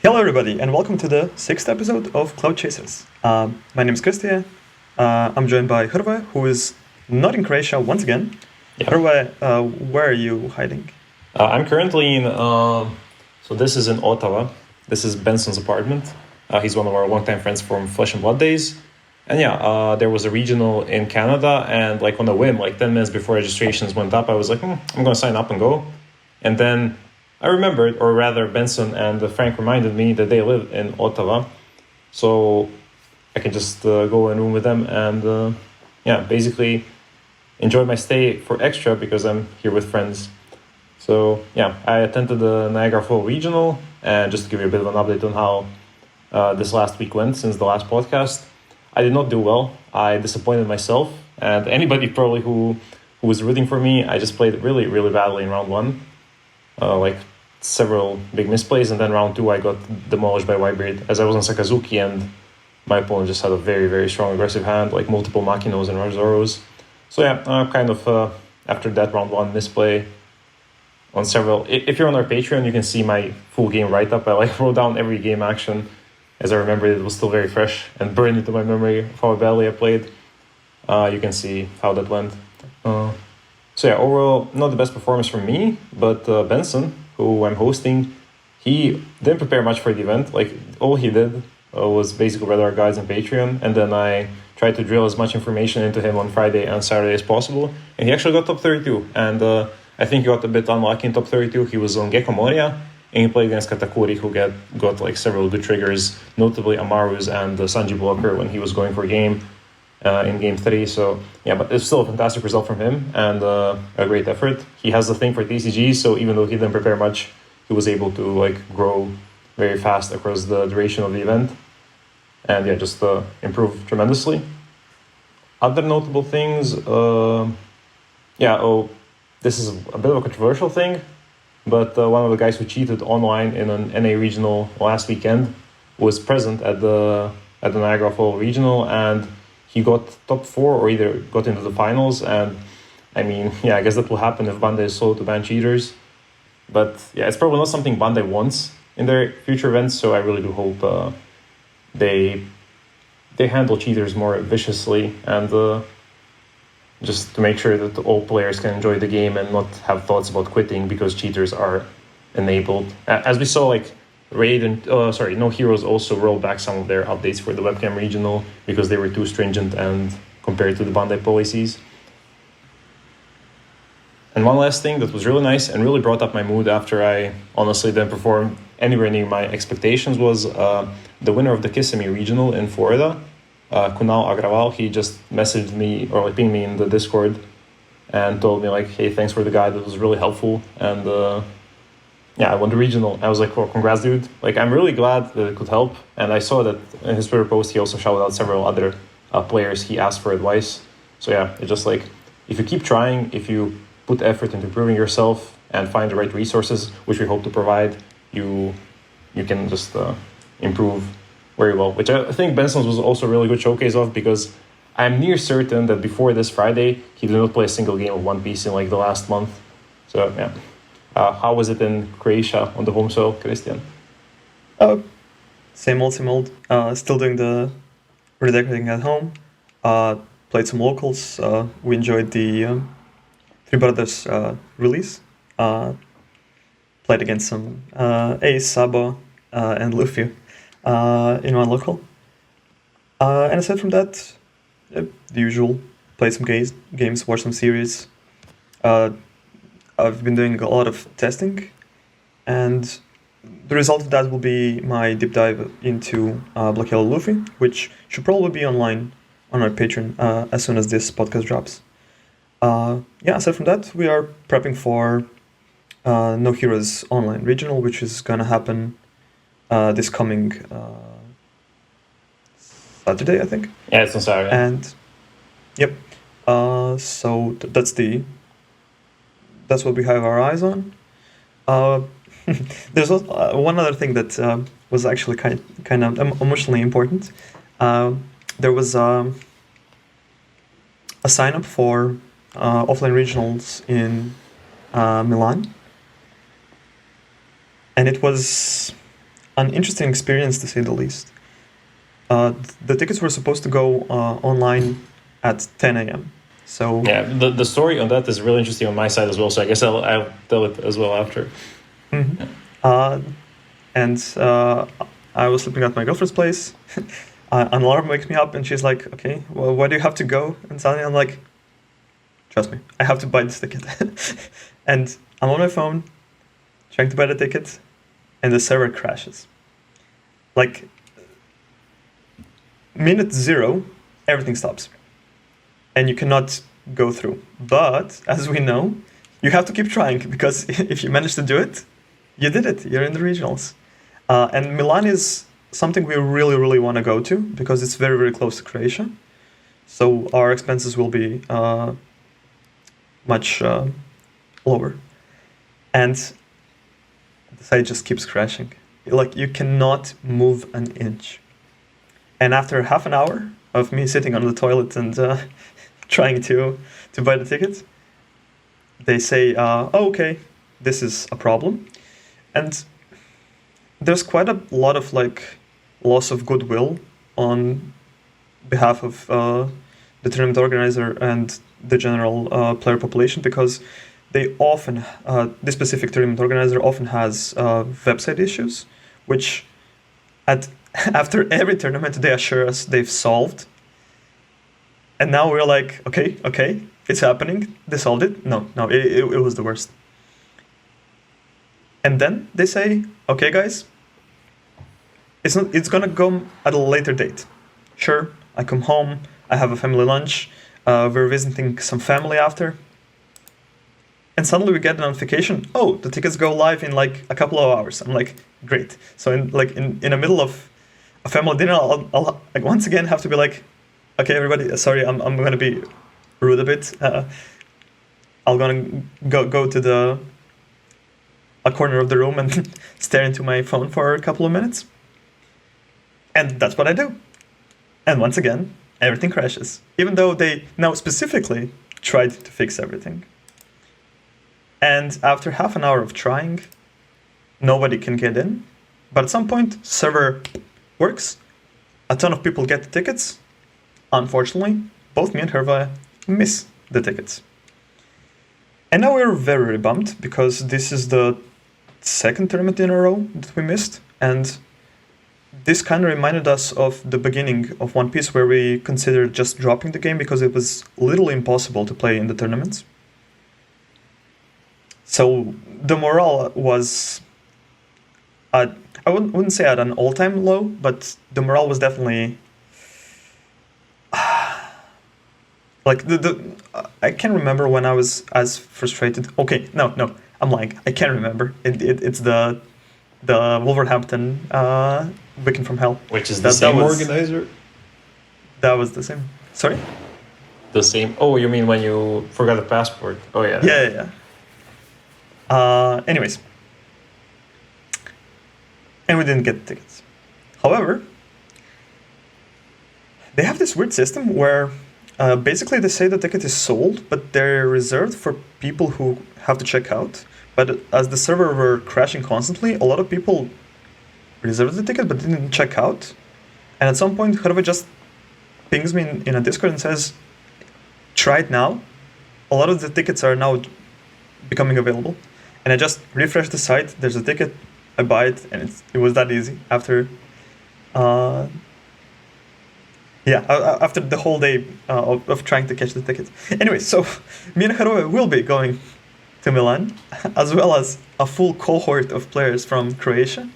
Hello, everybody, and welcome to the sixth episode of Clout Chasers. My name is Christian. I'm joined by Hrvoje, who is not in Croatia once again. Yeah. Hrvoje, where are you hiding? I'm currently in, so this is in Ottawa. This is Benson's apartment. He's one of our longtime friends from Flesh and Blood days. And there was a regional in Canada, and like on a whim, like 10 minutes before registrations went up, I was like, I'm going to sign up and go. And then I remembered, or rather Benson and Frank reminded me that they live in Ottawa. So I can just go and room with them and basically enjoy my stay for extra because I'm here with friends. So I attended the Niagara Regional, and just to give you a bit of an update on how this last week went since the last podcast. I did not do well. I disappointed myself and anybody probably who was rooting for me. I just played really, really badly in round one. Like several big misplays, and then round two I got demolished by Whitebeard as I was on Sakazuki, and my opponent just had a very, very strong aggressive hand, like multiple Makinos and Razoros. So after that round one misplay on several, if you're on our Patreon, you can see my full game write-up. I wrote down every game action as I remember it was still very fresh and burned into my memory of how badly I played. You can see how that went. Overall, not the best performance from me, but Benson, who I'm hosting, he didn't prepare much for the event. Like, all he did was basically read our guides on Patreon, and then I tried to drill as much information into him on Friday and Saturday as possible, and he actually got top 32, and I think he got a bit unlucky in top 32. He was on Gecko Moria, and he played against Katakuri, who got like several good triggers, notably Amaru's and the Sanji blocker when he was going for game in game 3. So but it's still a fantastic result from him and a great effort. He has the thing for TCG, so even though he didn't prepare much, he was able to grow very fast across the duration of the event and just improve tremendously. Other notable things, this is a bit of a controversial thing, but one of the guys who cheated online in an NA regional last weekend was present at the Niagara Fall regional, and he got top 4 or either got into the finals. And I mean, I guess that will happen if Bandai is slow to ban cheaters. But it's probably not something Bandai wants in their future events. So I really do hope they handle cheaters more viciously and just to make sure that all players can enjoy the game and not have thoughts about quitting because cheaters are enabled. As we saw, Raid and No Heroes also rolled back some of their updates for the webcam regional because they were too stringent and compared to the Bandai policies. And one last thing that was really nice and really brought up my mood after I honestly didn't perform anywhere near my expectations was the winner of the Kissimmee regional in Florida, Kunal Agrawal. He just messaged me or pinged me in the Discord and told me hey, thanks for the guide, that was really helpful. And I won the regional. I was like, well, congrats, dude. I'm really glad that it could help. And I saw that in his Twitter post, he also shouted out several other players he asked for advice. So it's just if you keep trying, if you put effort into improving yourself and find the right resources, which we hope to provide, you can just improve very well. Which I think Benson's was also a really good showcase of, because I'm near certain that before this Friday, he did not play a single game of One Piece in the last month. So how was it in Croatia on the home soil, Christian? Same old. Still doing the redecorating at home. Played some locals. We enjoyed the Three Brothers release. Played against some Ace, Sabo, and Luffy in one local. And aside from that, the usual. Played some games, watched some series. I've been doing a lot of testing, and the result of that will be my deep dive into Black Yellow Luffy, which should probably be online on our Patreon as soon as this podcast drops. Aside from that, we are prepping for No Heroes Online Regional, which is going to happen this coming Saturday, I think. Yeah, it's on Saturday. And, yep. So that's what we have our eyes on. There's also, one other thing that was actually kind of emotionally important. There was a sign up for offline regionals in Milan, and it was an interesting experience to say the least. The tickets were supposed to go online at 10 a.m. So Yeah, the story on that is really interesting on my side as well. So I guess I'll tell it as well after. Mhm. And I was sleeping at my girlfriend's place. An alarm wakes me up, and she's like, "Okay, well, why do you have to go?" And suddenly I'm like, "Trust me, I have to buy this ticket." And I'm on my phone, trying to buy the ticket, and the server crashes. Like, minute 0, everything stops, and you cannot go through. But as we know, you have to keep trying, because if you manage to do it, you did it. You're in the regionals. And Milan is something we really, really want to go to, because it's very, very close to Croatia. So our expenses will be much lower. And the site just keeps crashing. Like, you cannot move an inch. And after half an hour of me sitting on the toilet and trying to buy the ticket, they say, "Oh, okay, this is a problem." And there's quite a lot of loss of goodwill on behalf of the tournament organizer and the general player population, because they often, this specific tournament organizer often has website issues, which after every tournament they assure us they've solved. And now we're like, okay, it's happening. They solved it. No, it was the worst. And then they say, "Okay, guys, it's gonna go at a later date." Sure, I come home, I have a family lunch, we're visiting some family after, and suddenly we get a notification, "Oh, the tickets go live in like a couple of hours." I'm like, great. So in the middle of a family dinner, I'll like once again have to be like, "Okay, everybody, sorry, I'm gonna be rude a bit. I'm gonna go to a corner of the room and stare into my phone for a couple of minutes." And that's what I do. And once again, everything crashes, even though they now specifically tried to fix everything. And after half an hour of trying, nobody can get in. But at some point, server works. A ton of people get the tickets. Unfortunately, both me and Hrvoje miss the tickets. And now we're very, very bummed, because this is the second tournament in a row that we missed. And this kind of reminded us of the beginning of One Piece, where we considered just dropping the game because it was literally impossible to play in the tournaments. So the morale was, I wouldn't say at an all-time low, but the morale was definitely like I can't remember when I was as frustrated. Okay, no, I'm lying. I can't remember. It's the Wolverhampton Weekend from Hell. Which is the same organizer? That was the same. Sorry? The same. Oh, you mean when you forgot the passport? Oh, yeah. Yeah. Anyways. And we didn't get the tickets. However, they have this weird system where basically they say the ticket is sold, but they're reserved for people who have to check out. But as the server were crashing constantly, a lot of people reserved the ticket but didn't check out. And at some point, Hrvoje just pings me in a Discord and says, "Try it now. A lot of the tickets are now becoming available." And I just refresh the site, there's a ticket, I buy it, and it was that easy after after the whole day of trying to catch the ticket. Anyway, so me and Hrvoje will be going to Milan, as well as a full cohort of players from Croatia.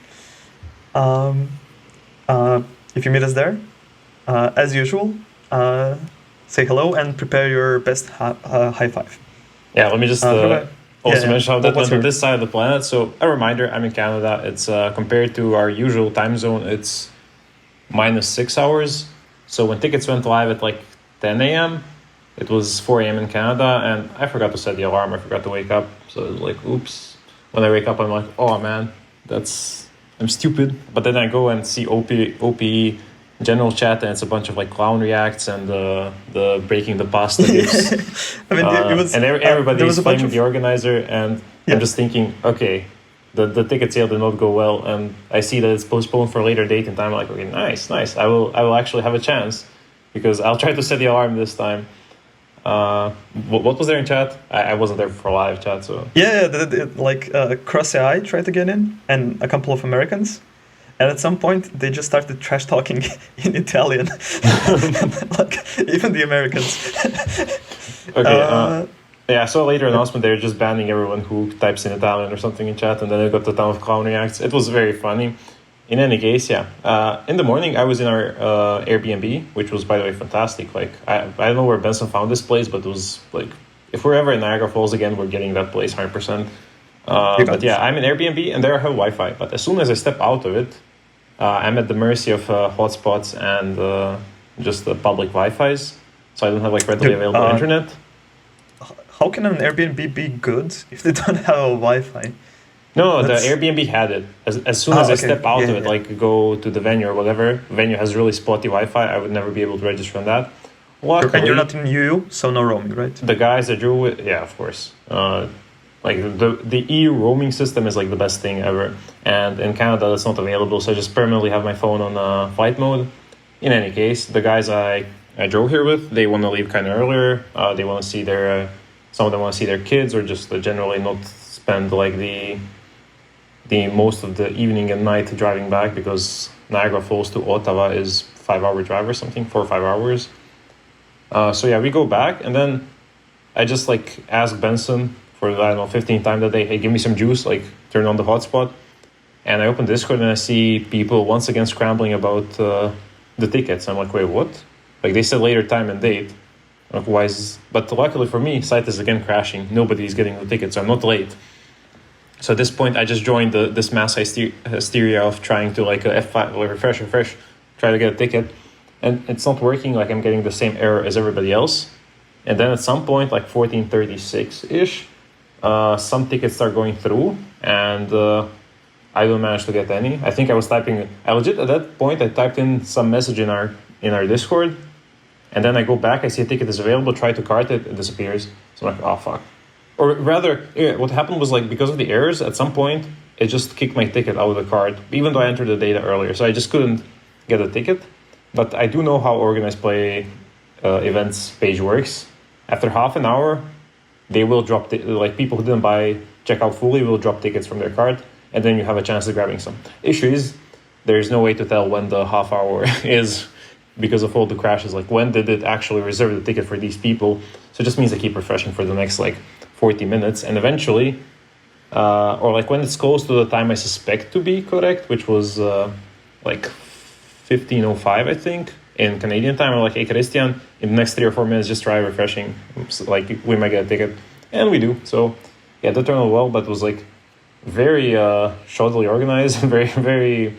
If you meet us there, as usual, say hello and prepare your best high five. Yeah, let me just mention how that went on this side of the planet. So a reminder, I'm in Canada. It's compared to our usual time zone, it's -6 hours. So when tickets went live at like 10 a.m., it was 4 a.m. in Canada, and I forgot to set the alarm. I forgot to wake up. So it was like, oops. When I wake up, I'm like, oh man, I'm stupid. But then I go and see OPE general chat, and it's a bunch of like clown reacts and the breaking the pasta gifs. I mean, it was, and everybody's blaming the organizer, and I'm just thinking, okay, the ticket sale did not go well, and I see that it's postponed for a later date and time. I'm like, okay, nice. I will actually have a chance because I'll try to set the alarm this time. What was there in chat? I wasn't there for live chat, so Yeah, Cross AI tried to get in, and a couple of Americans. And at some point, they just started trash talking in Italian, like even the Americans. okay. Yeah, I saw a later announcement they were just banning everyone who types in Italian or something in chat, and then I got a ton of clown reacts. It was very funny. In any case, yeah. In the morning, I was in our Airbnb, which was, by the way, fantastic. Like, I don't know where Benson found this place, but it was like, if we're ever in Niagara Falls again, we're getting that place 100%. But yeah, I'm in Airbnb, and there I have Wi-Fi. But as soon as I step out of it, I'm at the mercy of hotspots and just the public Wi-Fis. So I don't have like readily available internet. How can an Airbnb be good if they don't have a Wi-Fi? No, the Airbnb had it. As soon as I step out of it, like go to the venue or whatever, venue has really spotty Wi-Fi, I would never be able to register on that. Luckily, and you're not in EU, so no roaming, right? The guys that drew it, yeah, of course. Like the EU roaming system is like the best thing ever. And in Canada, that's not available, so I just permanently have my phone on flight mode. In any case, the guys I drove here with, they want to leave kind of earlier. They want to see their... some of them want to see their kids or just generally not spend like the most of the evening and night driving back because Niagara Falls to Ottawa is 5-hour drive or something, 4 or 5 hours. So yeah, we go back and then I just like ask Benson for, I don't know, 15th time that day, hey, give me some juice, like turn on the hotspot. And I open Discord and I see people once again scrambling about the tickets. I'm like, wait, what? Like they said later time and date. Like, why is... But luckily for me, site is again crashing. Nobody's getting the tickets, so I'm not late. So at this point, I just joined this mass hysteria of trying to like F5, like refresh, try to get a ticket. And it's not working, like I'm getting the same error as everybody else. And then at some point, like 1436-ish, some tickets start going through and I don't manage to get any. I think I was typing... I legit, at that point, I typed in some message in our Discord. And then I go back, I see a ticket is available, try to cart it, it disappears. So I'm like, oh, fuck. Or rather, what happened was like, because of the errors, at some point, it just kicked my ticket out of the cart, even though I entered the data earlier. So I just couldn't get a ticket. But I do know how organized play events page works. After half an hour, they will drop, like people who didn't buy checkout fully will drop tickets from their cart, and then you have a chance of grabbing some. Issue is, there's no way to tell when the half hour is, because of all the crashes, like when did it actually reserve the ticket for these people? So it just means I keep refreshing for the next like 40 minutes, and eventually, or like when it's close to the time I suspect to be correct, which was like 15:05, I think, in Canadian time, or like, hey, Christian, in the next 3 or 4 minutes, just try refreshing, so, like we might get a ticket, and we do. So yeah, that turned out well, but it was like very shoddily organized and very, very...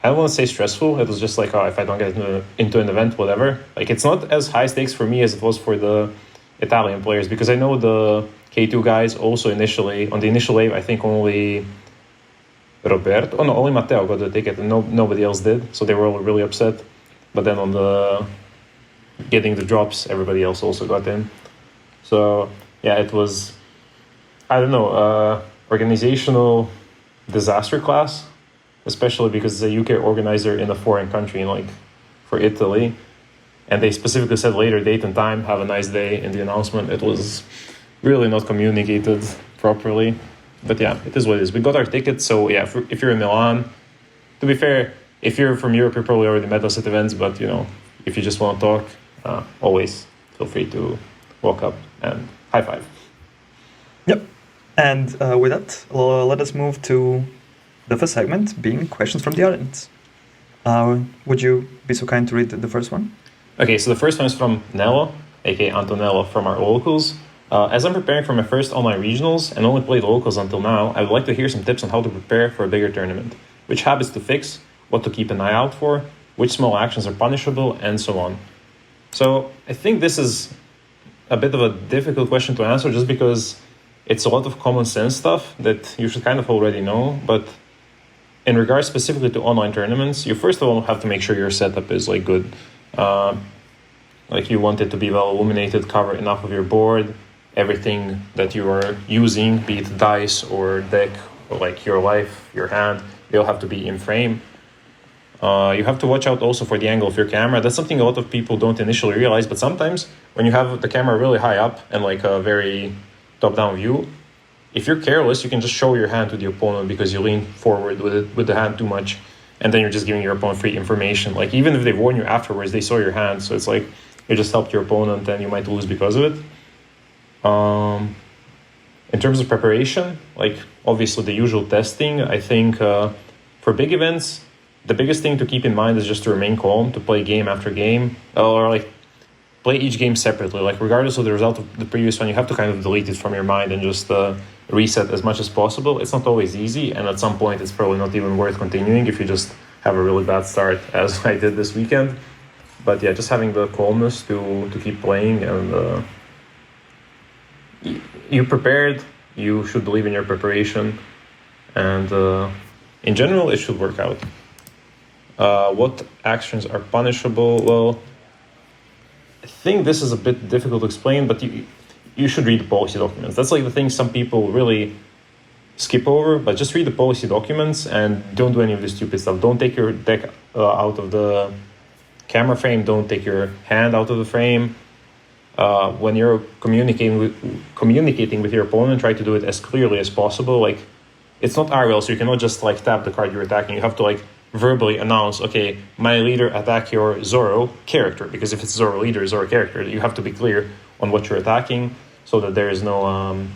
I don't want to say stressful. It was just like, oh, if I don't get into an event, whatever. Like, it's not as high stakes for me as it was for the Italian players, because I know the K2 guys also initially, on the initial wave, I think only only Matteo got the ticket and nobody else did. So they were all really upset. But then on the getting the drops, everybody else also got in. So yeah, it was, I don't know, organizational disaster class. Especially because it's a UK organizer in a foreign country, like for Italy. And they specifically said later date and time, have a nice day in the announcement. It was really not communicated properly. But yeah, it is what it is. We got our tickets, so yeah, if you're in Milan, to be fair, if you're from Europe, you probably already met us at events, but you know, if you just want to talk, always feel free to walk up and high five. Yep. And with that, let us move to the first segment, being questions from the audience. Would you be so kind to read the first one? Okay, so the first one is from Nella, aka Antonella from our locals. As I'm preparing for my first online regionals and only played locals until now, I would like to hear some tips on how to prepare for a bigger tournament. Which habits to fix, what to keep an eye out for, which small actions are punishable, and so on. So I think this is a bit of a difficult question to answer just because it's a lot of common sense stuff that you should kind of already know, but in regards specifically to online tournaments, you first of all have to make sure your setup is like good. Like you want it to be well illuminated, cover enough of your board, everything that you are using, be it dice or deck or like your life, your hand, they all have to be in frame. You have to watch out also for the angle of your camera. That's something a lot of people don't initially realize, but sometimes when you have the camera really high up and like a very top-down view, if you're careless, you can just show your hand to the opponent because you lean forward with the hand too much, and then you're just giving your opponent free information. Like even if they warn you afterwards, they saw your hand, so it's like you just helped your opponent and you might lose because of it. In terms of preparation, like obviously the usual testing, I think for big events, the biggest thing to keep in mind is just to remain calm, to play game after game, or like play each game separately. Like regardless of the result of the previous one, you have to kind of delete it from your mind and just reset as much as possible. It's not always easy, and at some point it's probably not even worth continuing if you just have a really bad start, as I did this weekend. But yeah, just having the calmness to keep playing, and you prepared, you should believe in your preparation, and in general it should work out. What actions are punishable? Well, I think this is a bit difficult to explain, but you should read the policy documents. That's like the thing some people really skip over, but just read the policy documents and don't do any of the stupid stuff. Don't take your deck out of the camera frame. Don't take your hand out of the frame. When you're communicating with your opponent, try to do it as clearly as possible. Like, it's not RL, so you cannot just like tap the card you're attacking. You have to like verbally announce, okay, my leader attack your Zoro character, because if it's Zoro leader, Zoro character, you have to be clear on what you're attacking so that there is no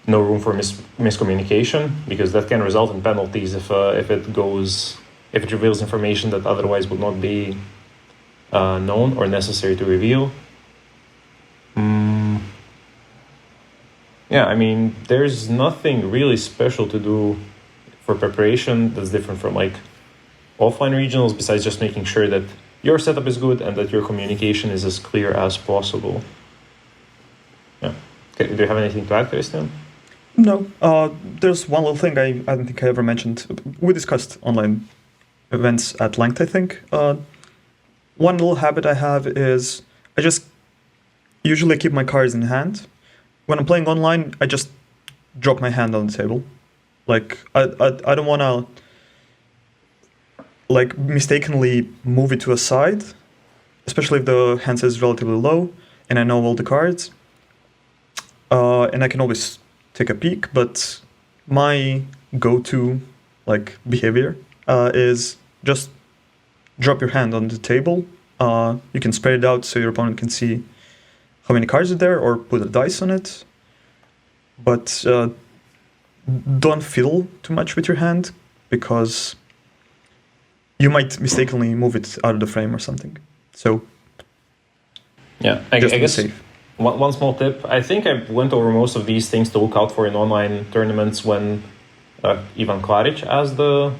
room for miscommunication, because that can result in penalties if it reveals information that otherwise would not be known or necessary to reveal. Yeah, I mean, there's nothing really special to do for preparation that's different from like offline regionals, besides just making sure that your setup is good and that your communication is as clear as possible. Yeah. Okay, do you have anything to add, Christian? No. There's one little thing I don't think I ever mentioned. We discussed online events at length, I think. One little habit I have is I just usually keep my cards in hand. When I'm playing online, I just drop my hand on the table. Like, I don't want to like mistakenly move it to a side, especially if the hand size is relatively low and I know all the cards. And I can always take a peek, but my go-to like behavior is just drop your hand on the table. You can spread it out so your opponent can see how many cards are there, or put a dice on it. But don't fiddle too much with your hand, because you might mistakenly move it out of the frame or something. So yeah, I guess safe. One small tip. I think I went over most of these things to look out for in online tournaments when Ivan Klaric asked the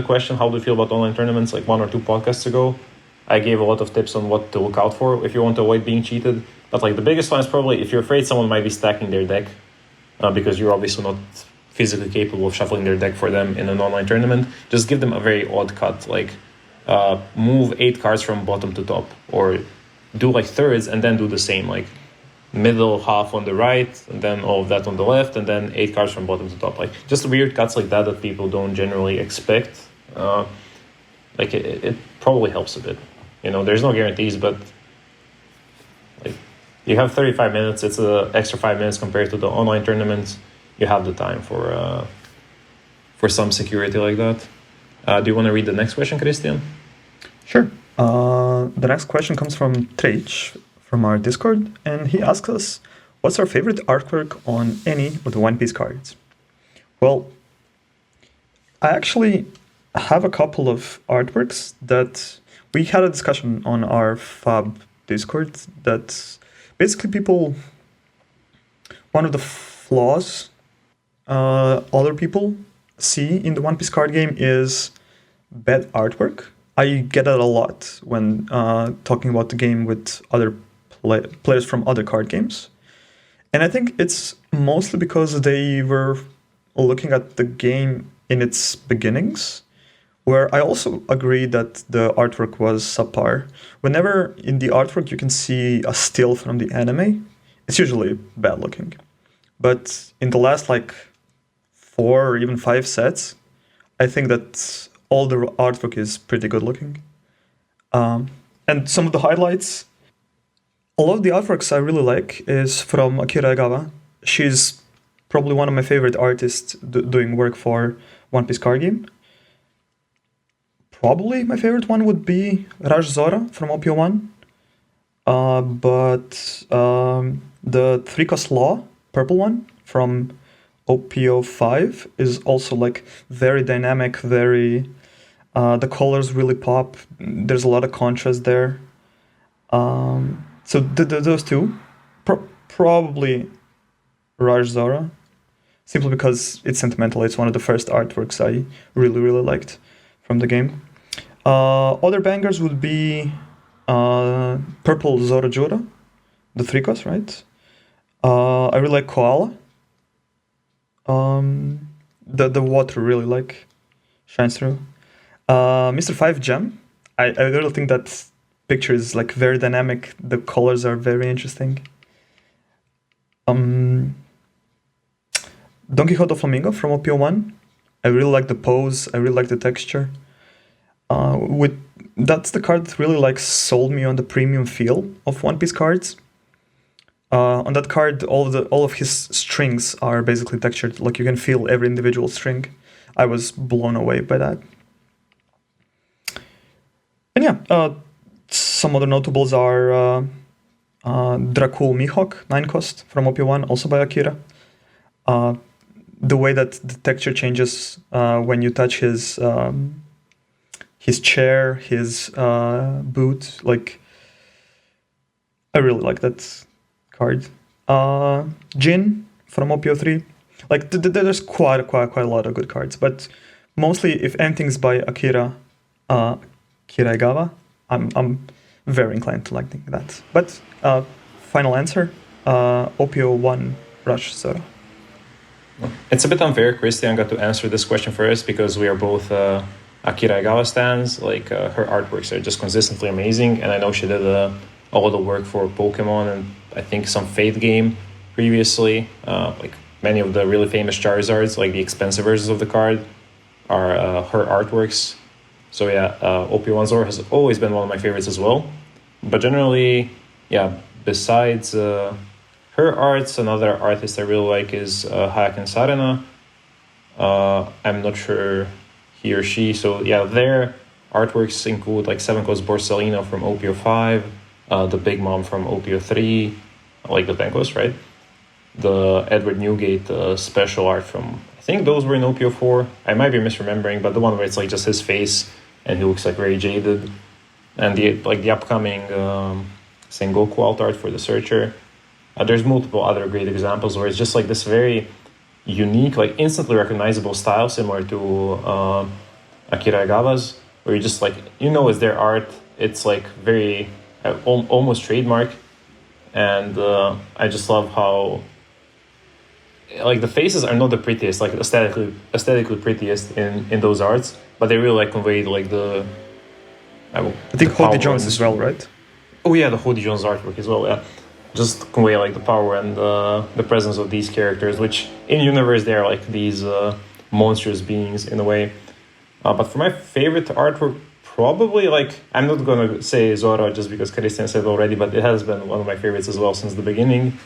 question, how do you feel about online tournaments, like 1 or 2 podcasts ago. I gave a lot of tips on what to look out for if you want to avoid being cheated. But like the biggest one is probably if you're afraid someone might be stacking their deck, because you're obviously not physically capable of shuffling their deck for them in an online tournament, just give them a very odd cut, like move 8 cards from bottom to top, or do like thirds and then do the same, like middle half on the right and then all of that on the left, and then 8 cards from bottom to top, like just weird cuts like that people don't generally expect. Like it probably helps a bit. You know, there's no guarantees, but like you have 35 minutes. It's an extra 5 minutes compared to the online tournaments. You have the time for some security like that. Do you want to read the next question, Christian? Sure. The next question comes from Trech from our Discord, and he asks us, what's our favorite artwork on any of the One Piece cards? Well, I actually have a couple of artworks that we had a discussion on our Fab Discord that basically people, one of the flaws other people see in the One Piece card game is bad artwork. I get that a lot when talking about the game with other players from other card games. And I think it's mostly because they were looking at the game in its beginnings, where I also agree that the artwork was subpar. Whenever in the artwork you can see a still from the anime, it's usually bad looking. But in the last like 4 or even 5 sets, I think that all the artwork is pretty good looking. And some of the highlights, a lot of the artworks I really like is from Akira Egawa. She's probably one of my favorite artists doing work for One Piece card game. Probably my favorite one would be Raj Zora from OP01. But the 3-cost Law, purple one from OP05 is also like very dynamic, very the colors really pop. There's a lot of contrast there. So those two, probably Raj Zora, simply because it's sentimental. It's one of the first artworks I really liked from the game. Other bangers would be purple Zora Jura, the 3-cost, right? I really like Koala. The water really like shines through. Mr. 5 Gem. I really think that picture is like very dynamic. The colors are very interesting. Don Quixote Flamingo from OP01. I really like the pose. I really like the texture. That's the card that really like sold me on the premium feel of One Piece cards. On that card, all of his strings are basically textured. Like you can feel every individual string. I was blown away by that. And yeah, some other notables are Dracul Mihawk, 9-cost from OP1, also by Akira. The way that the texture changes when you touch his chair, his boot, like I really like that card. Jin from OP03. Like there's quite a lot of good cards, but mostly if anything's by Akira Egawa, I'm very inclined to liking that. But final answer, OP01 Rush Zora. It's a bit unfair, Christian got to answer this question first because we are both Akira Egawa stans. Like her artworks are just consistently amazing, and I know she did a lot of work for Pokemon and I think some Fate game previously. Like many of the really famous Charizards, like the expensive versions of the card, are her artworks. So yeah, OP1 Zora has always been one of my favorites as well. But generally, yeah, besides her arts, another artist I really like is Hayaken Sarena. I'm not sure he or she. So yeah, their artworks include like 7-cost Borsalino from OP05, the Big Mom from OP03, like the 10-cost, right? The Edward Newgate special art from, I think those were in OP04. I might be misremembering, but the one where it's like just his face and he looks like very jaded. And the upcoming Sengoku alt art for the Searcher. There's multiple other great examples where it's just like this very unique, like instantly recognizable style, similar to Akira Egawa's, where you just like, it's their art. It's like very almost trademark. And I just love how like the faces are not the prettiest, like aesthetically prettiest in those arts, but they really like convey like the I think Hody Jones as well, right? Oh yeah, the Hody Jones artwork as well, yeah. Just convey like the power and the presence of these characters, which in universe they're like these monstrous beings in a way. But for my favorite artwork, probably like, I'm not gonna say Zora just because Christian said already, but it has been one of my favorites as well since the beginning.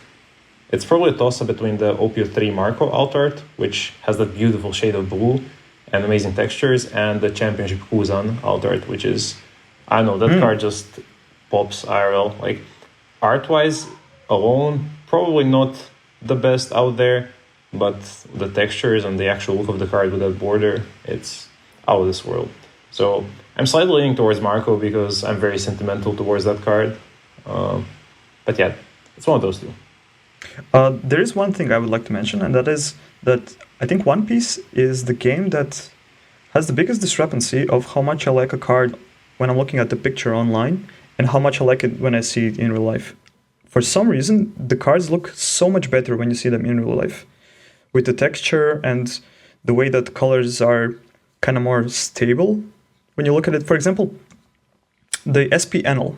It's probably a toss-up between the OP03 Marco alt art, which has that beautiful shade of blue and amazing textures, and the Championship Kuzan alt art, which is, I don't know, that card just pops IRL. Like, art-wise alone, probably not the best out there, but the textures and the actual look of the card with that border, it's out of this world. So I'm slightly leaning towards Marco because I'm very sentimental towards that card. But yeah, it's one of those two. There is one thing I would like to mention, and that is that I think One Piece is the game that has the biggest discrepancy of how much I like a card when I'm looking at the picture online and how much I like it when I see it in real life. For some reason, the cards look so much better when you see them in real life. With the texture and the way that colors are kind of more stable. When you look at it, for example, the SP Enel.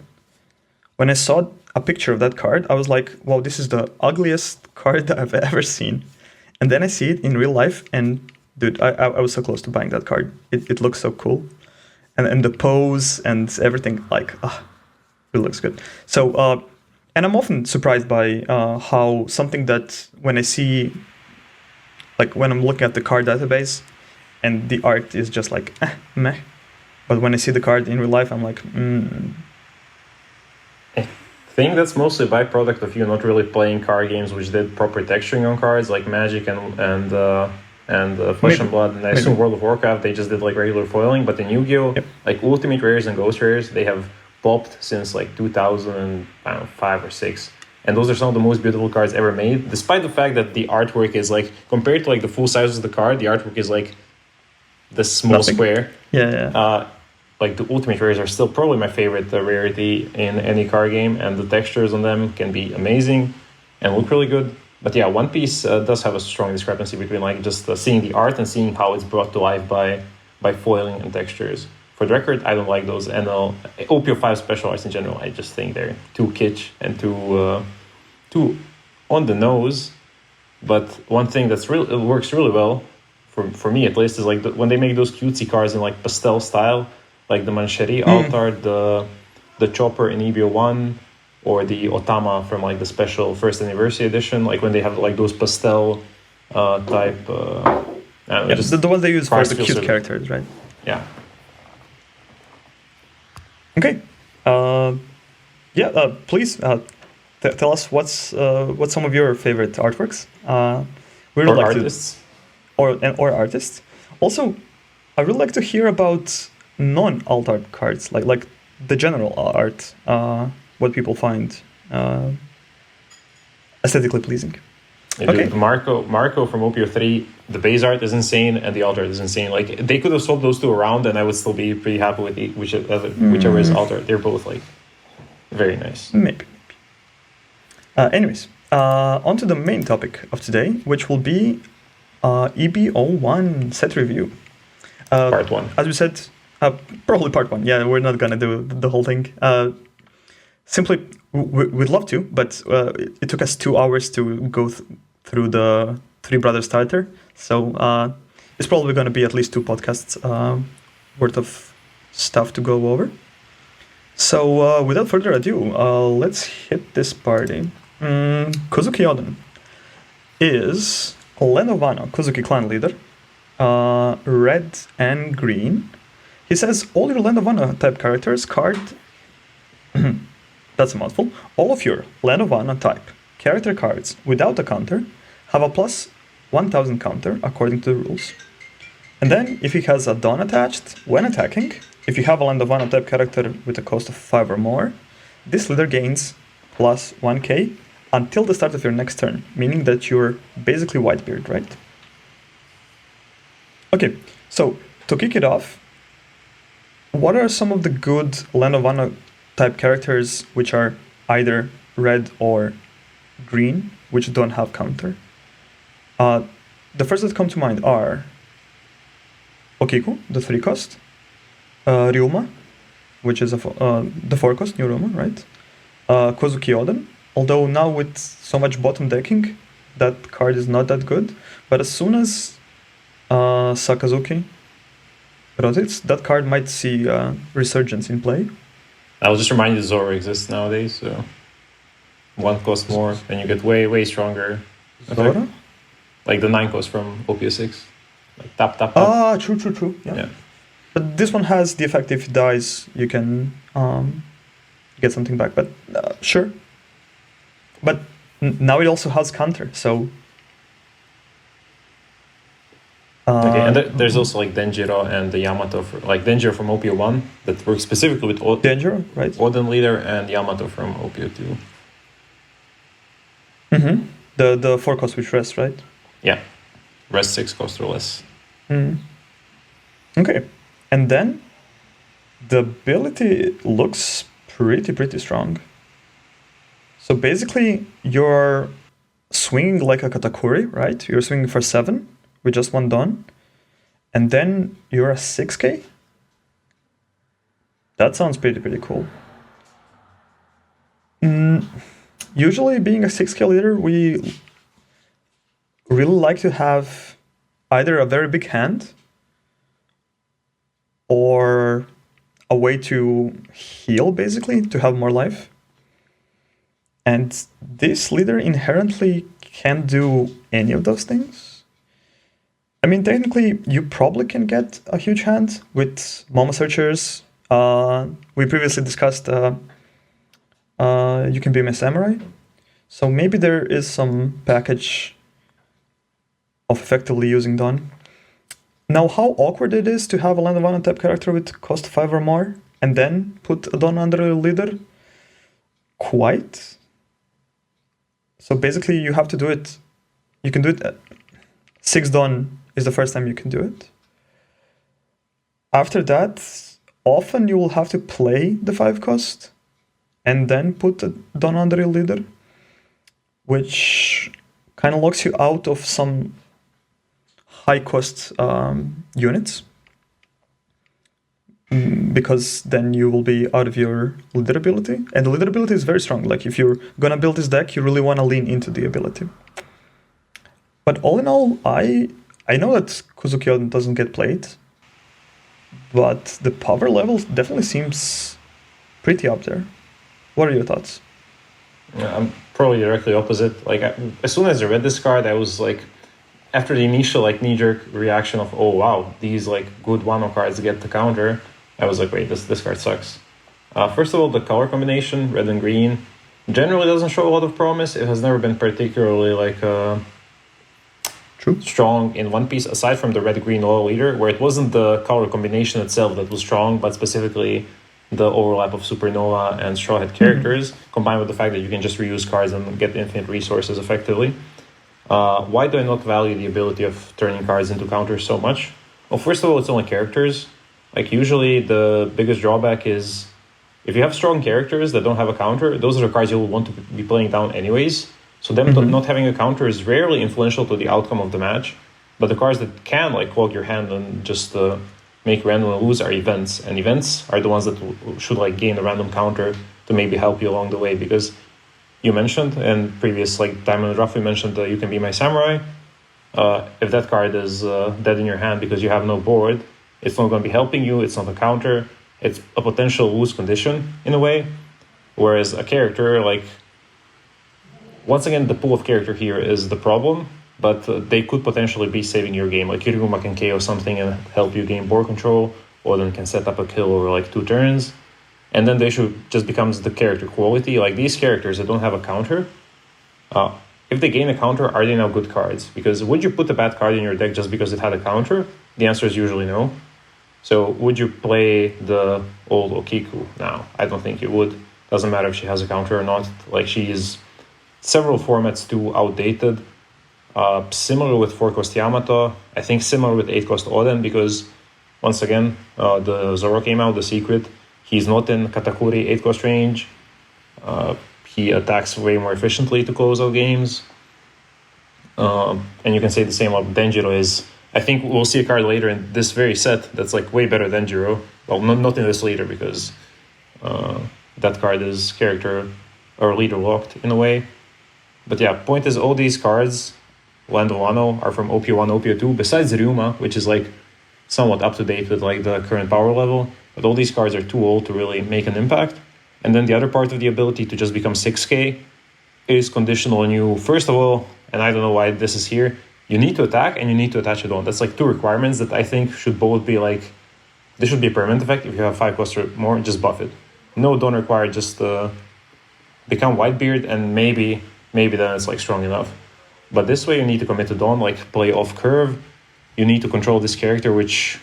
When I saw a picture of that card, I was like, wow, this is the ugliest card that I've ever seen. And then I see it in real life, and dude, I was so close to buying that card. It looks so cool, and the pose and everything, like, it looks good. So, and I'm often surprised by how something that when I see, like when I'm looking at the card database, and the art is just like meh, but when I see the card in real life, I'm like, I think that's mostly a byproduct of you not really playing card games which did proper texturing on cards, like Magic and Flesh and Blood, and I assume World of Warcraft they just did like regular foiling. But in Yu-Gi-Oh, like Ultimate Rares and Ghost Rares, they have popped since like 2005 or 6, and those are some of the most beautiful cards ever made. Despite the fact that the artwork is like, compared to like the full size of the card, the artwork is like this small square. Like the Ultimate Rares are still probably my favorite rarity in any card game, and the textures on them can be amazing and look really good. But yeah, One Piece does have a strong discrepancy between like just seeing the art and seeing how it's brought to life by foiling and textures. For the record, I don't like those NL OPO5 special arts in general. I just think they're too kitsch and too on the nose. But one thing that's really works really well for me at least is like when they make those cutesy cards in like pastel style, like the Mancheri Altar, the Chopper in EB01, or the Otama from like the special first anniversary edition. Like when they have like those pastel type. The ones they use for the cute characters, right? Yeah. Okay. Please tell us what's some of your favorite artworks. We would like artists. Or artists. Also, I would like to hear about non-alt art cards, like the general art. What people find aesthetically pleasing. Yeah, okay. Marco from OPO3, the base art is insane and the alt art is insane. Like they could have swapped those two around and I would still be pretty happy with whichever is alt art. They're both like very nice. Maybe. Anyways, on to the main topic of today, which will be EB01 set review. Part 1. As we said, probably part 1. Yeah, we're not gonna do the whole thing. Simply, we'd love to, but it took us 2 hours to go through the Three Brothers starter. So it's probably going to be at least 2 podcasts worth of stuff to go over. So without further ado, let's hit this party. Kozuki Oden is Land of Wano, Kozuki clan leader, red and green. He says all your Land of Wano type characters card... That's a mouthful. All of your Land of Wano type character cards without a counter have a plus 1000 counter according to the rules. And then if he has a Dawn attached when attacking, if you have a Land of Wano type character with a cost of 5 or more, this leader gains plus 1k until the start of your next turn, meaning that you're basically Whitebeard, right? Okay, so to kick it off, what are some of the good Land of Wano type characters which are either red or green, which don't have counter? The first that come to mind are Okiku, the 3 cost, Ryuma, which is the 4 cost, new Ryuma, right? Kozuki Oden, although now with so much bottom decking, that card is not that good, but as soon as Sakazuki rotates, that card might see resurgence in play. I'll just remind you Zoro exists nowadays, so 1 cost more, and you get way stronger. Zoro? Like the 9 cost from OPO6. Like tap. Ah, true. Yeah. But this one has the effect if it dies, you can get something back. But sure. But now it also has counter, so... Okay, and there's also like Denjiro and the Yamato, like Denjiro from OPO1 that works specifically with Denjiro, right? Oden leader, and Yamato from OPO2. Mm-hmm. The 4 cost which rest, right? Yeah, rest 6 cost or less. Okay, and then the ability looks pretty strong. So basically, you're swinging like a Katakuri, right? You're swinging for 7 with just 1 Dawn, and then you're a 6k? That sounds pretty cool. Usually being a 6k leader, we really like to have either a very big hand or a way to heal, basically, to have more life. And this leader inherently can't do any of those things. I mean, technically, you probably can get a huge hand with Momo Searchers. We previously discussed you can be my samurai. So maybe there is some package of effectively using Dawn. Now, how awkward it is to have a land of 1 untap character with cost 5 or more, and then put a Dawn under a leader? Quite. So basically, you have to do it. You can do it. 6 Dawn is the first time you can do it. After that, often you will have to play the 5 cost, and then put a Dawn under a leader, which kind of locks you out of some high cost units, because then you will be out of your leader ability, and the leader ability is very strong. Like if you're gonna build this deck, you really want to lean into the ability. But all in all, I know that Kuzuki Oden doesn't get played, but the power level definitely seems pretty up there. What are your thoughts? Yeah, I'm probably directly opposite. Like as soon as I read this card, I was like, after the initial like knee-jerk reaction of, oh wow, these like good Wano cards get the counter, I was like, wait, this card sucks. First of all, the color combination, red and green, generally doesn't show a lot of promise. It has never been particularly like strong in One Piece, aside from the red-green oil leader, where it wasn't the color combination itself that was strong, but specifically the overlap of Supernova and Straw Hat characters, combined with the fact that you can just reuse cards and get infinite resources effectively. Why do I not value the ability of turning cards into counters so much? Well, first of all, it's only characters. Like usually the biggest drawback is if you have strong characters that don't have a counter, those are the cards you'll want to be playing down anyways. So them not having a counter is rarely influential to the outcome of the match. But the cards that can like clog your hand and just make random lose are events. And events are the ones that should like gain a random counter to maybe help you along the way, because you mentioned, and previous like Diamond Rough, we mentioned You Can Be My Samurai. If that card is dead in your hand because you have no board, it's not going to be helping you, it's not a counter, it's a potential lose condition in a way. Whereas a character, like, once again, the pool of character here is the problem, but they could potentially be saving your game. Like Kiriguma can KO something and help you gain board control, Oden can set up a kill over like 2 turns. And then the issue just becomes the character quality. Like these characters that don't have a counter, if they gain a counter, are they now good cards? Because would you put a bad card in your deck just because it had a counter? The answer is usually no. So would you play the old Okiku now? I don't think you would. Doesn't matter if she has a counter or not. Like she is several formats too outdated. Similar with 4-cost Yamato. I think similar with 8-cost Oden, because once again, the Zoro came out, the secret. He's not in Katakuri 8-cost range. He attacks way more efficiently to close out games. And you can say the same about Denjiro is. I think we'll see a card later in this very set that's like way better than Denjiro. Well, not in this leader, because that card is character or leader locked in a way. But yeah, point is all these cards, Land of Wano, are from OP1, OP2, besides Ryuma, which is like somewhat up to date with like the current power level. But all these cards are too old to really make an impact. And then the other part of the ability to just become 6k is conditional on you, first of all, and I don't know why this is here, you need to attack and you need to attach a Dawn. That's like 2 requirements that I think should both be like, this should be a permanent effect. If you have 5 cost or more, just buff it. No Dawn required, just become Whitebeard, and maybe then it's like strong enough. But this way you need to commit to Dawn, like play off curve. You need to control this character, which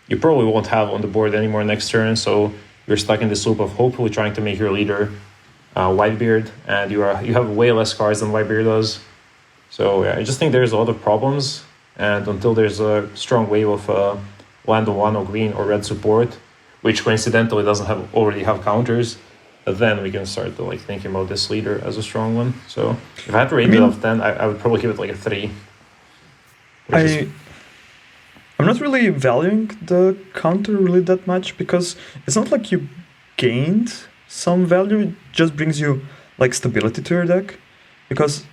you probably won't have on the board anymore next turn, so you're stuck in this loop of hopefully trying to make your leader Whitebeard, and you have way less cards than Whitebeard does. So yeah, I just think there's a lot of problems, and until there's a strong wave of Land of Wano green or red support, which coincidentally doesn't already have counters, then we can start to like thinking about this leader as a strong one. So if I had to rate it out of 10, I would probably give it like a 3. I'm not really valuing the counter really that much, because it's not like you gained some value, it just brings you like stability to your deck. Because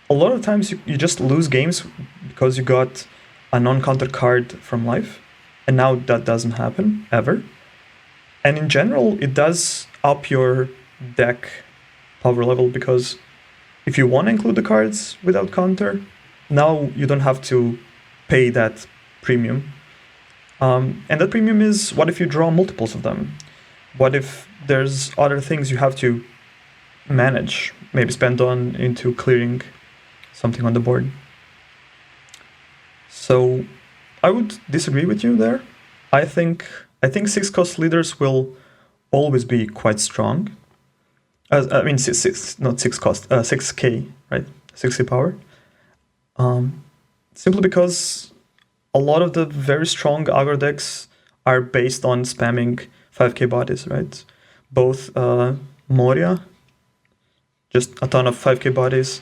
a lot of times you just lose games because you got a non-counter card from life, and now that doesn't happen ever. And in general, it does up your deck power level, because if you want to include the cards without counter, now you don't have to pay that premium. And that premium is, what if you draw multiples of them? What if there's other things you have to manage, maybe spend on into clearing something on the board? So I would disagree with you there. I think 6-cost leaders will always be quite strong. I mean, not 6 cost, 6k, right? 6k power. Simply because a lot of the very strong aggro decks are based on spamming 5k bodies, right? Both Moria, just a ton of 5k bodies.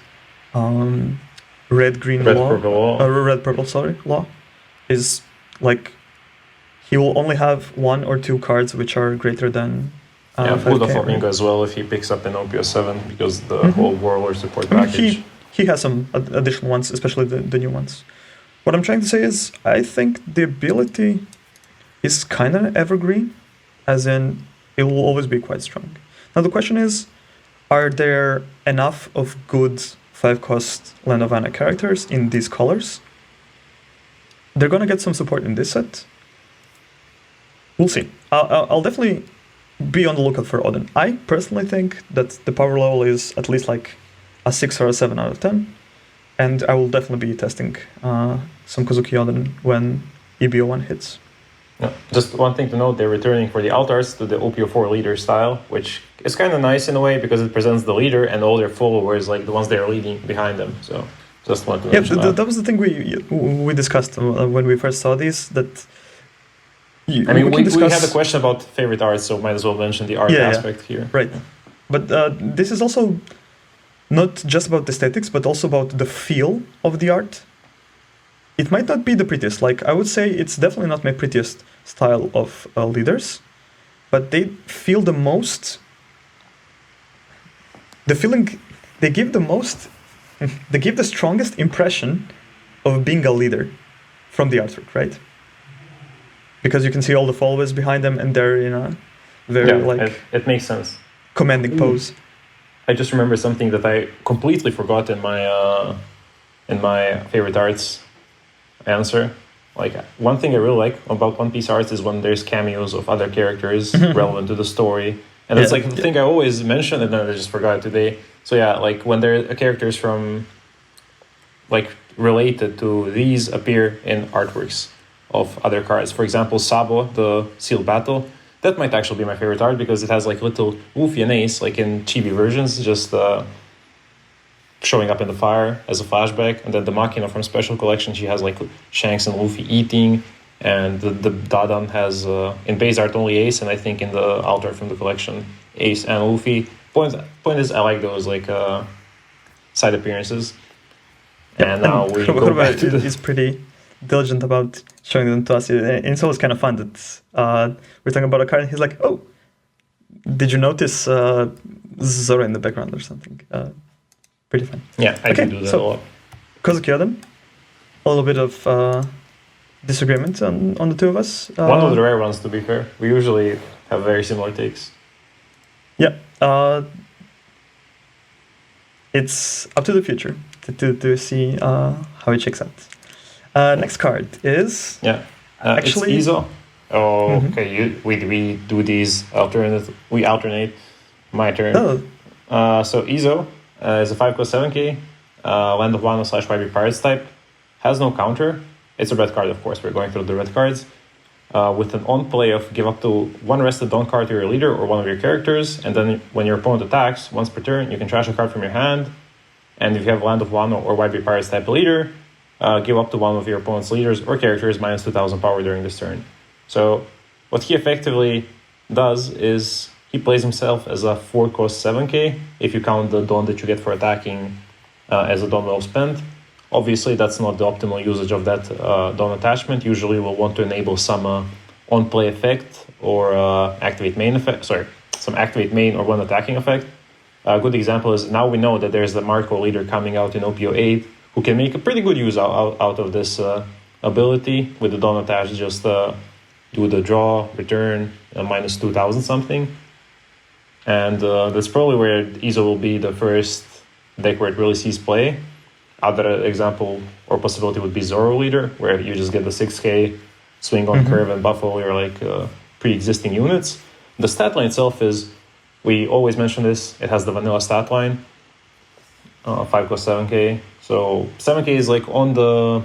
Red purple law is like, he will only have 1 or 2 cards which are greater than 5k. Buddha Flamingo as well if he picks up an OPO7, because the whole Warlord support package. He has some additional ones, especially the new ones. What I'm trying to say is, I think the ability is kind of evergreen, as in it will always be quite strong. Now the question is, are there enough of good 5-cost Land of Anna characters in these colors? They're gonna get some support in this set. We'll see. I'll definitely be on the lookout for Oden. I personally think that the power level is at least like a 6 or a 7 out of 10. And I will definitely be testing some Kozuki Oden when EB01 hits. Yeah. Just one thing to note, they're returning for the altars to the OPO4 leader style, which is kind of nice in a way, because it presents the leader and all their followers, like the ones they're leading behind them. So just wanted to mention that. That was the thing we discussed when we first saw these, that we had a question about favorite art, so might as well mention the art aspect here. Right. But this is also not just about the aesthetics, but also about the feel of the art. It might not be the prettiest. Like, I would say it's definitely not my prettiest style of leaders, but they feel the most. The feeling they give the most. They give the strongest impression of being a leader from the artwork, right? Because you can see all the followers behind them, and they're in a very it makes sense. Commanding pose. I just remember something that I completely forgot in my favorite arts answer. Like, one thing I really like about One Piece arts is when there's cameos of other characters relevant to the story. And that's the thing I always mention, and then I just forgot today. So yeah, like when there are characters from, like, related to these appear in artworks of other cards. For example, Sabo, the Sealed Battle, that might actually be my favorite art, because it has like little Luffy and Ace, like in chibi versions, just showing up in the fire as a flashback. And then the Machina from Special Collection, she has like Shanks and Luffy eating. And the Dadan has, in base art, only Ace, and I think in the altar from the collection, Ace and Luffy. Point is, I like those like side appearances. And now we go back to He's pretty diligent about showing them to us. And it's always kind of fun that we're talking about a card, and he's like, "Oh, did you notice Zoro in the background or something?" Pretty fun. Yeah, I can do that a lot. Kozuki Oden, a little bit of disagreement on the two of us. One of the rare ones, to be fair. We usually have very similar takes. Yeah. It's up to the future to see how it checks out. Next card is actually it's Izo. Oh, okay. We do these alternate. We alternate. My turn. Oh. So Izo is a 5/7k Land of Wano / YB Pirates type. Has no counter. It's a red card, of course. We're going through the red cards. With an on-play of give up to 1 rested Dawn card to your leader or one of your characters, and then when your opponent attacks, once per turn, you can trash a card from your hand. And if you have Land of Wano or YB Pirates type leader, give up to one of your opponent's leaders or characters minus 2,000 power during this turn. So what he effectively does is he plays himself as a 4/7k, if you count the Dawn that you get for attacking as a Dawn well spent. Obviously, that's not the optimal usage of that Dawn attachment. Usually, we'll want to enable some on-play effect or activate main effect. Sorry, some activate main or one attacking effect. A good example is now we know that there's the Marco leader coming out in OPO8 who can make a pretty good use out of this ability with the Dawn attached. Just do the draw, return, minus 2,000 something. And that's probably where Izo will be the first deck where it really sees play. Other example or possibility would be Zoro leader, where you just get the 6k swing on curve and buff all your like pre-existing units. The stat line itself is, we always mention this, it has the vanilla stat line, 5 cost 7k. So 7k is like on the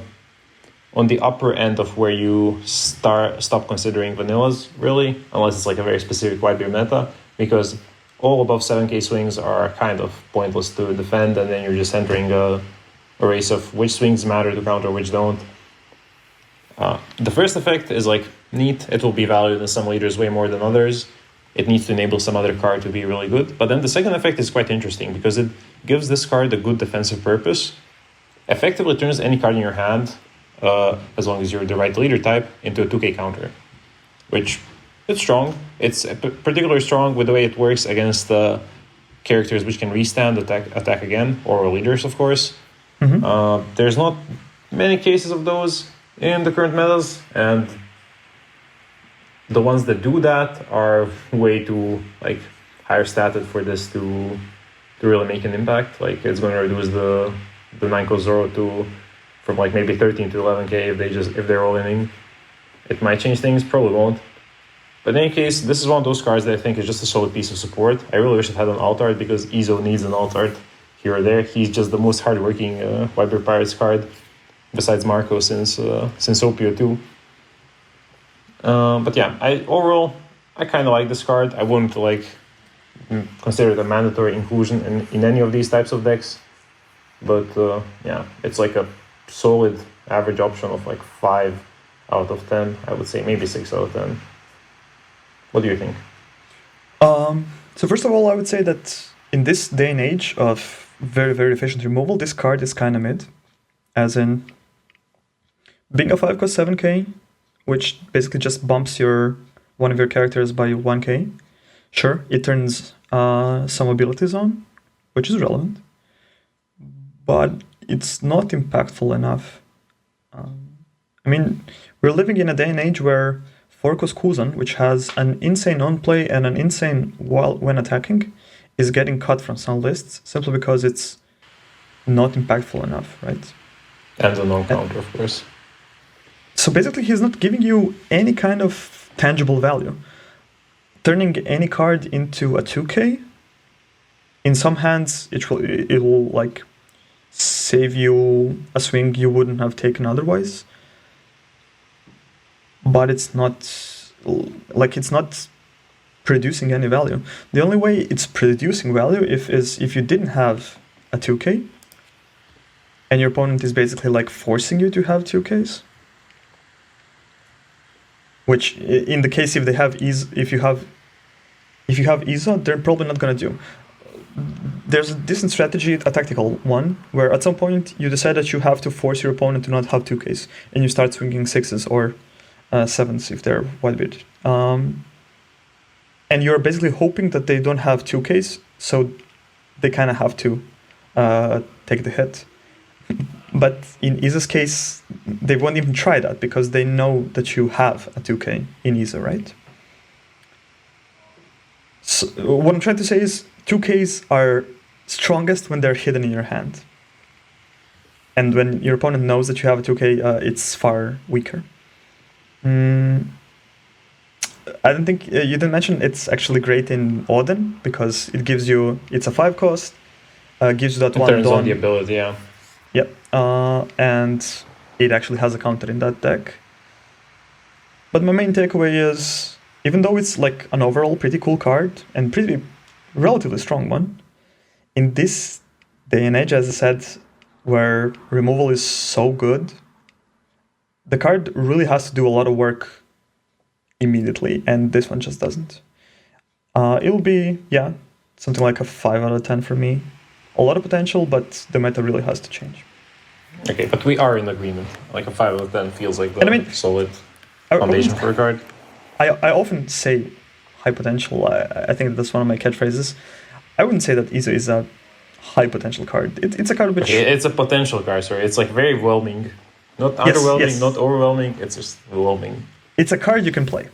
upper end of where you stop considering vanillas, really, unless it's like a very specific Whitebeard meta, because all above 7k swings are kind of pointless to defend, and then you're just entering a race of which swings matter to counter, which don't. The first effect is like neat. It will be valued in some leaders way more than others. It needs to enable some other card to be really good. But then the second effect is quite interesting because it gives this card a good defensive purpose. Effectively turns any card in your hand, as long as you're the right leader type, into a 2k counter, which it's strong. It's particularly strong with the way it works against the characters which can restand, attack again, or leaders, of course. There's not many cases of those in the current metas, and the ones that do that are way too like higher statted for this to really make an impact. Like it's going to reduce the 9 Zoro from like maybe 13 to 11k if they're all inning. It might change things, probably won't. But in any case, this is one of those cards that I think is just a solid piece of support. I really wish it had an alt art because Izo needs an alt art here or there. He's just the most hardworking Whitebeard Pirates card besides Marco since OPO2. But yeah, overall I kind of like this card. I wouldn't like consider it a mandatory inclusion in any of these types of decks. But yeah, it's like a solid average option of like 5 out of 10. I would say maybe 6 out of 10. What do you think? So first of all, I would say that in this day and age of very, very efficient removal, this card is kind of mid. As in, being a 5 cost 7k, which basically just bumps one of your characters by 1k. Sure, it turns some abilities on, which is relevant, but it's not impactful enough. I mean, we're living in a day and age where 4 cost Kuzan, which has an insane on-play and an insane when attacking, is getting cut from some lists simply because it's not impactful enough, right? And the non-counter, of course. So basically, he's not giving you any kind of tangible value. Turning any card into a 2k, in some hands, it will like save you a swing you wouldn't have taken otherwise. But it's not producing any value. The only way it's producing value if you didn't have a 2k, and your opponent is basically like forcing you to have 2ks. Which, in the case if you have Izo, they're probably not gonna do. There's a decent strategy, a tactical one, where at some point you decide that you have to force your opponent to not have 2ks, and you start swinging 6s or 7s if they're Whitebeard. And you're basically hoping that they don't have 2ks, so they kind of have to take the hit. But in Izo's case, they won't even try that because they know that you have a 2k in Izo, right? So what I'm trying to say is 2ks are strongest when they're hidden in your hand. And when your opponent knows that you have a 2k, it's far weaker. I don't think you didn't mention it's actually great in Oden because it gives you, it's a 5 cost, gives you that one turns Dawn. on the ability, yeah. Yep, and it actually has a counter in that deck. But my main takeaway is, even though it's like an overall pretty cool card and pretty relatively strong one, in this day and age, as I said, where removal is so good, the card really has to do a lot of work immediately, and this one just doesn't. It will be, yeah, something like a 5 out of 10 for me. A lot of potential, but the meta really has to change. Okay, but we are in agreement. Like a 5 out of 10 feels like the solid foundation for a card. I often say high potential. I think that's one of my catchphrases. I wouldn't say that Izu is a high potential card. It's a card which... It's a potential card, sorry. It's like very whelming. Not Yes, underwhelming, yes. not overwhelming. It's just whelming. It's a card you can play.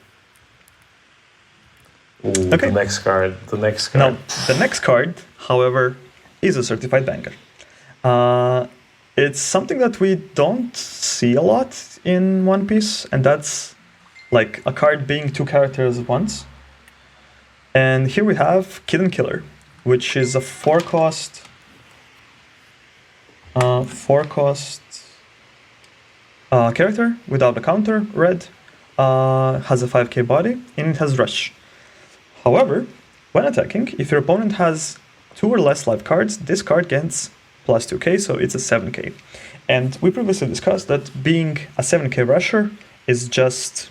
Ooh, Okay. The next card. Now, the next card, however, is a certified banger. It's something that we don't see a lot in One Piece, and that's like a card being two characters at once. And here we have Kiden and Killer, which is a 4-cost character without a counter, red, has a 5k body, and it has Rush. However, when attacking, if your opponent has 2 or less life cards, this card gets plus 2k, so it's a 7k. And we previously discussed that being a 7k rusher is just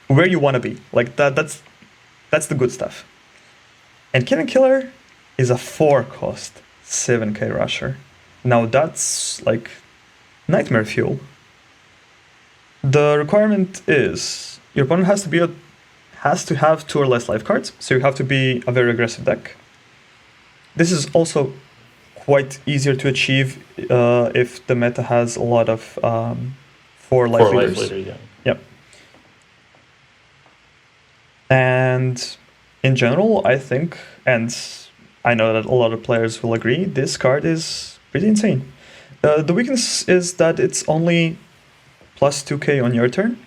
where you want to be. Like that's the good stuff. And Kiden and Killer is a 4-cost 7k rusher. Now that's like nightmare fuel. The requirement is your opponent has to have 2 or less life cards, so you have to be a very aggressive deck. This is also quite easier to achieve if the meta has a lot of 4 life leaders. Yeah. Yep. And in general, I think, and I know that a lot of players will agree, this card is pretty insane. The weakness is that it's only plus 2k on your turn,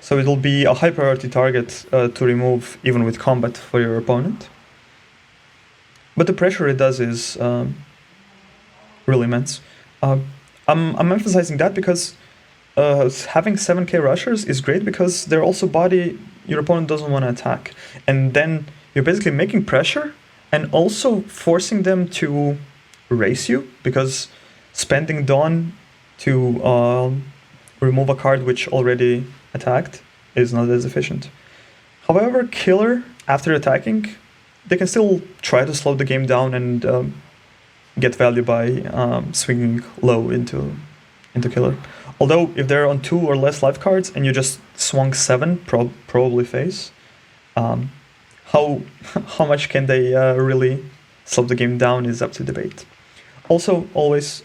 so it'll be a high priority target to remove even with combat for your opponent. But the pressure it does is really immense. I'm emphasizing that because having 7k rushers is great because they're also body your opponent doesn't want to attack. And then you're basically making pressure and also forcing them to race you, because spending Dawn to remove a card which already attacked is not as efficient. However, Killer, after attacking, they can still try to slow the game down and get value by swinging low into Killer. Although, if they're on 2 or less life cards and you just swung 7, probably face, how much can they really slow the game down is up to debate. Also, always,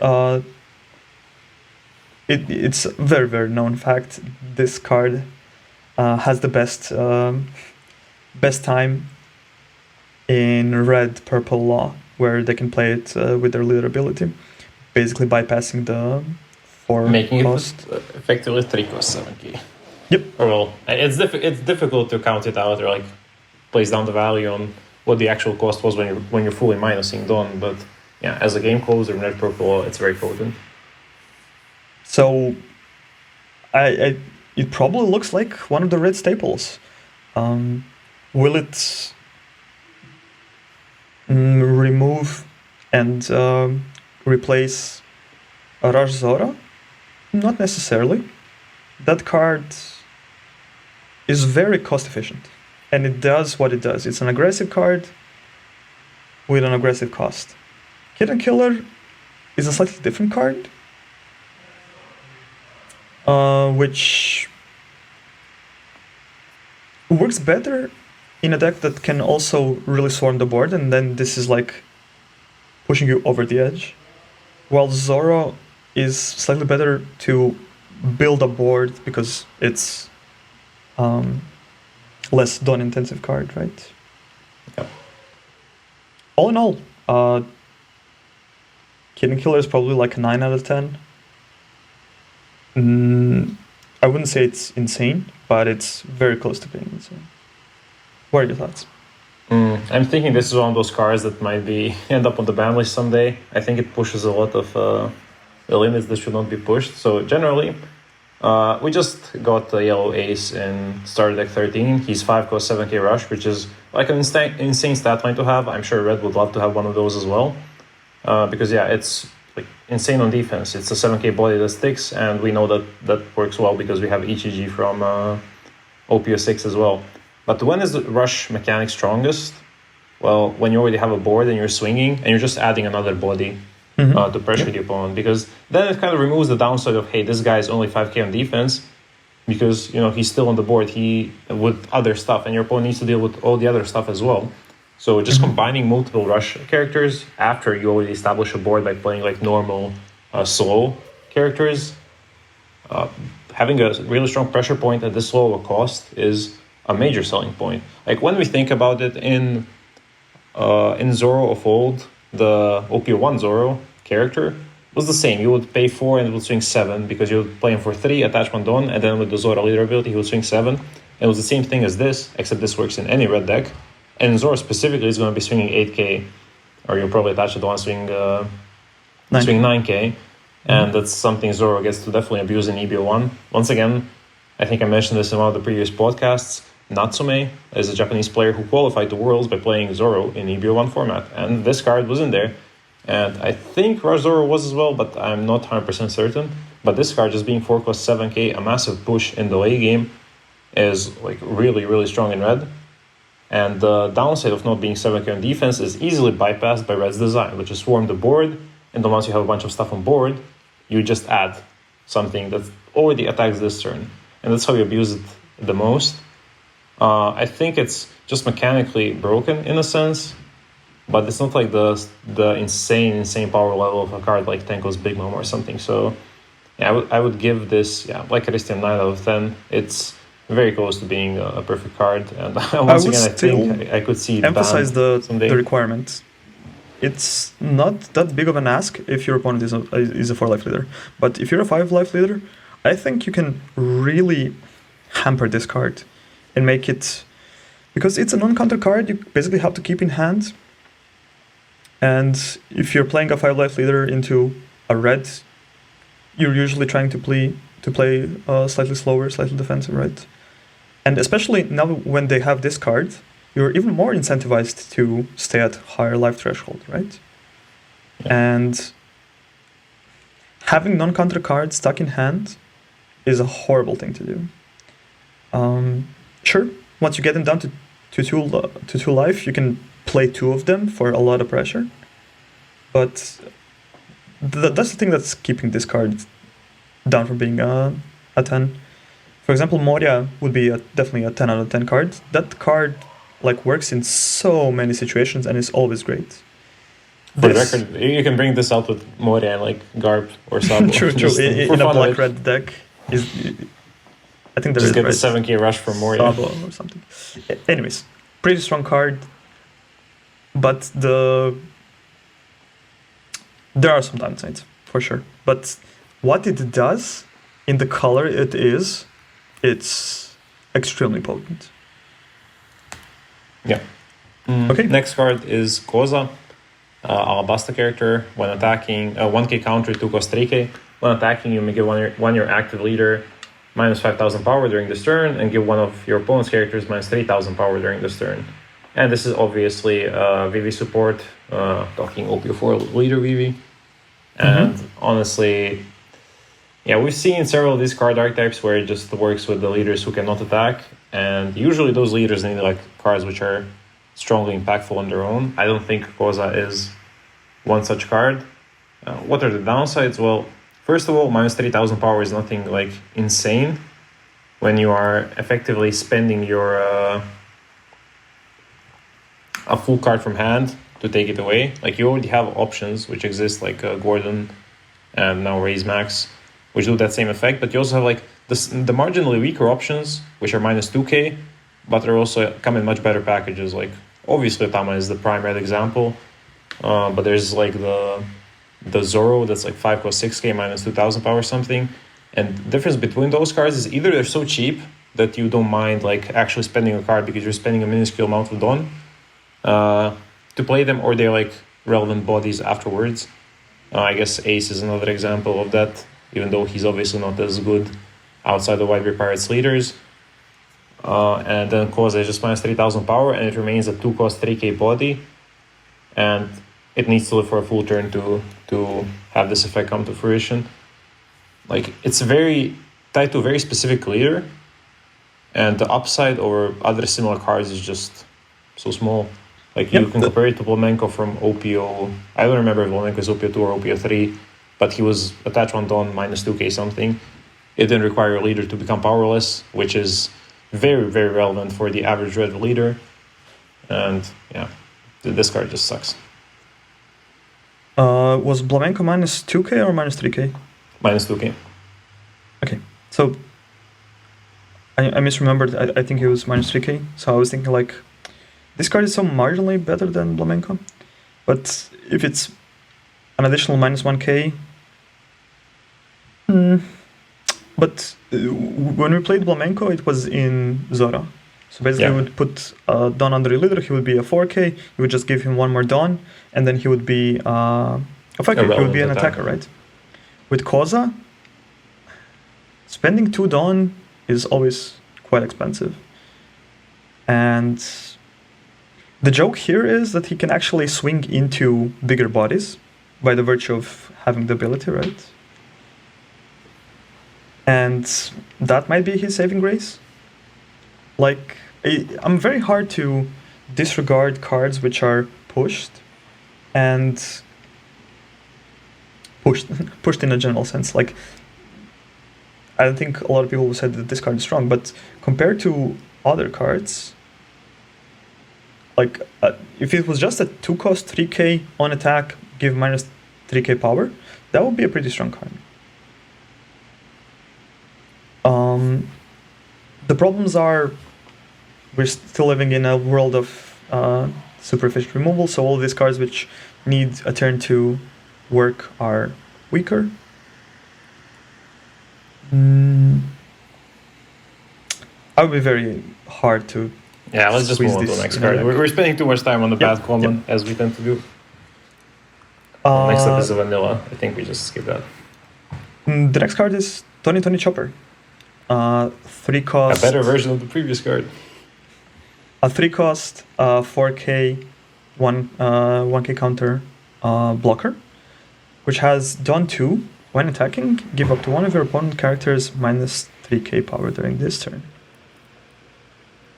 it's a very, very known fact, this card has the best time in red purple law, where they can play it with their leader ability, basically bypassing the 4 Making cost. it effectively 3-cost 7k. Yep. Or well, it's difficult to count it out or like place down the value on what the actual cost was when you're fully minusing Dawn, but yeah, as a game closer in red purple law, it's very potent. So, it probably looks like one of the red staples. Will it remove and replace Rush Zora? Not necessarily. That card is very cost efficient, and it does what it does. It's an aggressive card with an aggressive cost. Kid and Killer is a slightly different card, which works better in a deck that can also really swarm the board, and then this is like pushing you over the edge. While Zoro is slightly better to build a board because it's less Dawn intensive card, right? Yeah. All in all, Kid and Killer is probably like a 9 out of 10. I wouldn't say it's insane, but it's very close to being insane. What are your thoughts? I'm thinking this is one of those cards that might end up on the ban list someday. I think it pushes a lot of the limits that should not be pushed. So generally, we just got the yellow ace in starter deck 13. He's 5-cost 7k rush, which is like an insane stat line to have. I'm sure Red would love to have one of those as well. Because yeah, it's like insane on defense. It's a 7k body that sticks, and we know that works well because we have ECG from OPS 6 as well. But when is the rush mechanic strongest? Well, when you already have a board and you're swinging and you're just adding another body to pressure the opponent, because then it kind of removes the downside of, hey, this guy is only 5k on defense because, you know, he's still on the board, he with other stuff, and your opponent needs to deal with all the other stuff as well. So just combining multiple rush characters after you already establish a board by playing like normal slow characters, having a really strong pressure point at this low of a cost is a major selling point. Like when we think about it in Zoro of old, the OP01 Zoro character was the same. You would pay 4 and it would swing 7 because you would play him for 3, attach one Don, and then with the Zoro leader ability, he would swing 7. And it was the same thing as this, except this works in any red deck. And Zoro specifically is going to be swinging 8k, or you'll probably attach the Don swing 9k. And that's something Zoro gets to definitely abuse in EB01. Once again, I think I mentioned this in one of the previous podcasts. Natsume is a Japanese player who qualified the Worlds by playing Zoro in EB01 format. And this card was in there. And I think Rush Zoro was as well, but I'm not 100% certain. But this card just being 4 cost 7k, a massive push in the late game, is like really, really strong in red. And the downside of not being 7k on defense is easily bypassed by red's design, which is swarm the board. And then once you have a bunch of stuff on board, you just add something that already attacks this turn. And that's how you abuse it the most. I think it's just mechanically broken in a sense, but it's not like the insane power level of a card like Tenko's Big Mom or something. So yeah, I would give this, like Christian, 9 out of 10. It's very close to being a perfect card. And once again, I think I could see it emphasize the requirement. It's not that big of an ask if your opponent is a 4-life leader. But if you're a 5-life leader, I think you can really hamper this card and make it... Because it's a non-counter card, you basically have to keep in hand. And if you're playing a 5-life leader into a red, you're usually trying to play slightly slower, slightly defensive, right? And especially now when they have this card, you're even more incentivized to stay at higher life threshold, right? Yeah. And having non-counter cards stuck in hand is a horrible thing to do. Sure, once you get them down to 2 life, you can play 2 of them for a lot of pressure. But that's the thing that's keeping this card down from being a 10. For example, Moria would be definitely a 10 out of 10 card. That card works in so many situations and is always great. For the record, you can bring this out with Moria and Garb or Sabo. True. In a black-red deck, I think there's just get the 7k rush from Moria. Sabo or something. Anyways, pretty strong card, but there are some downsides for sure. But what it does in the color it's extremely potent. Yeah. Okay. Next card is Koza, Alabasta character. When attacking, 1k counter, 2 cost 3k. When attacking, you may give one your active leader minus 5,000 power during this turn, and give one of your opponent's characters minus 3,000 power during this turn. And this is obviously VV support, talking OP4 leader VV. And honestly, yeah, we've seen several of these card archetypes where it just works with the leaders who cannot attack, and usually those leaders need cards which are strongly impactful on their own. I don't think Koza is one such card. What are the downsides? Well, first of all, minus 3,000 power is nothing insane when you are effectively spending your a full card from hand to take it away. You already have options which exist, Gordon and now Raise Max, which do that same effect, but you also have the marginally weaker options, which are minus 2k, but are also come in much better packages. Obviously Otama is the prime red example, but there's the Zoro that's 5 cost 6k minus 2,000 power something. And the difference between those cards is either they're so cheap that you don't mind actually spending a card because you're spending a minuscule amount of Don to play them, or they're relevant bodies afterwards. I guess Ace is another example of that, even though he's obviously not as good outside the White Bear Pirates leaders. And then Koza is just minus 3,000 power, and it remains a 2 cost 3k body, and it needs to live for a full turn to have this effect come to fruition. It's very tied to a very specific leader, and the upside over other similar cards is just so small. You can compare it to Vlamenko from OPO. I don't remember if Vlamenko is OPO2 or OPO3, but he was attached one Don minus 2k something. It didn't require a leader to become powerless, which is very, very relevant for the average red leader. And yeah, This card just sucks. Was Blamenko minus 2k or minus 3k? Minus 2k. Okay, so I misremembered. I think it was minus 3k. So I was thinking like, this card is so marginally better than Blamenko, but if it's an additional minus 1k, but when we played Blamenko, it was in Zora. So basically, we would put Dawn under your leader. He would be a 4k. You would just give him one more Dawn, and then he would be a 5k. He would be an attacker, right? With Koza, spending 2 Dawn is always quite expensive. And the joke here is that he can actually swing into bigger bodies by the virtue of having the ability, right? And that might be his saving grace. Like, I'm very hard to disregard cards which are pushed and pushed in a general sense. Like, I don't think a lot of people will say that this card is strong, but compared to other cards, like if it was just a 2-cost 3k on attack, give minus 3k power, that would be a pretty strong card. The problems are we're still living in a world of super efficient removal, so all these cards which need a turn to work are weaker. I would be very hard to. Yeah, let's just move on to the next card. We're spending too much time on the bad common, as we tend to do. Next up is a vanilla. I think we just skip that. The next card is 2020 Chopper. 3 cost. A better version of the previous card. A 3 cost, 4k, 1k counter blocker, which has Dawn 2. When attacking, give up to one of your opponent characters minus 3k power during this turn.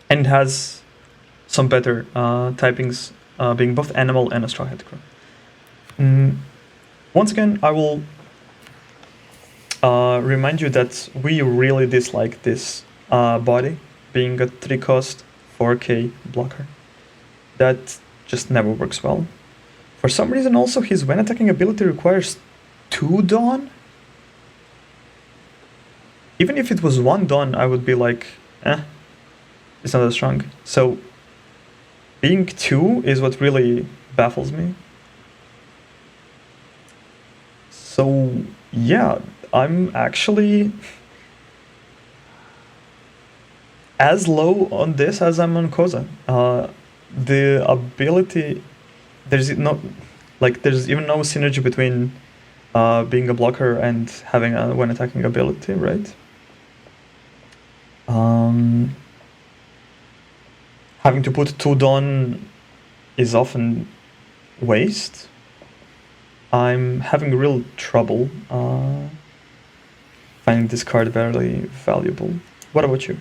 And it has some better typings, being both animal and a straw hat crew. Once again, I will remind you that we really dislike this body being a 3 cost 4k blocker. That just never works well. For some reason also his when attacking ability requires 2 Dawn. Even if it was 1 Dawn, I would be like, it's not that strong. So being 2 is what really baffles me. So yeah, I'm actually as low on this as I'm on Koza. The ability, there's even no synergy between being a blocker and having a when attacking ability, right? Having to put 2 Dawn is often waste. I'm having real trouble finding this card very valuable. What about you?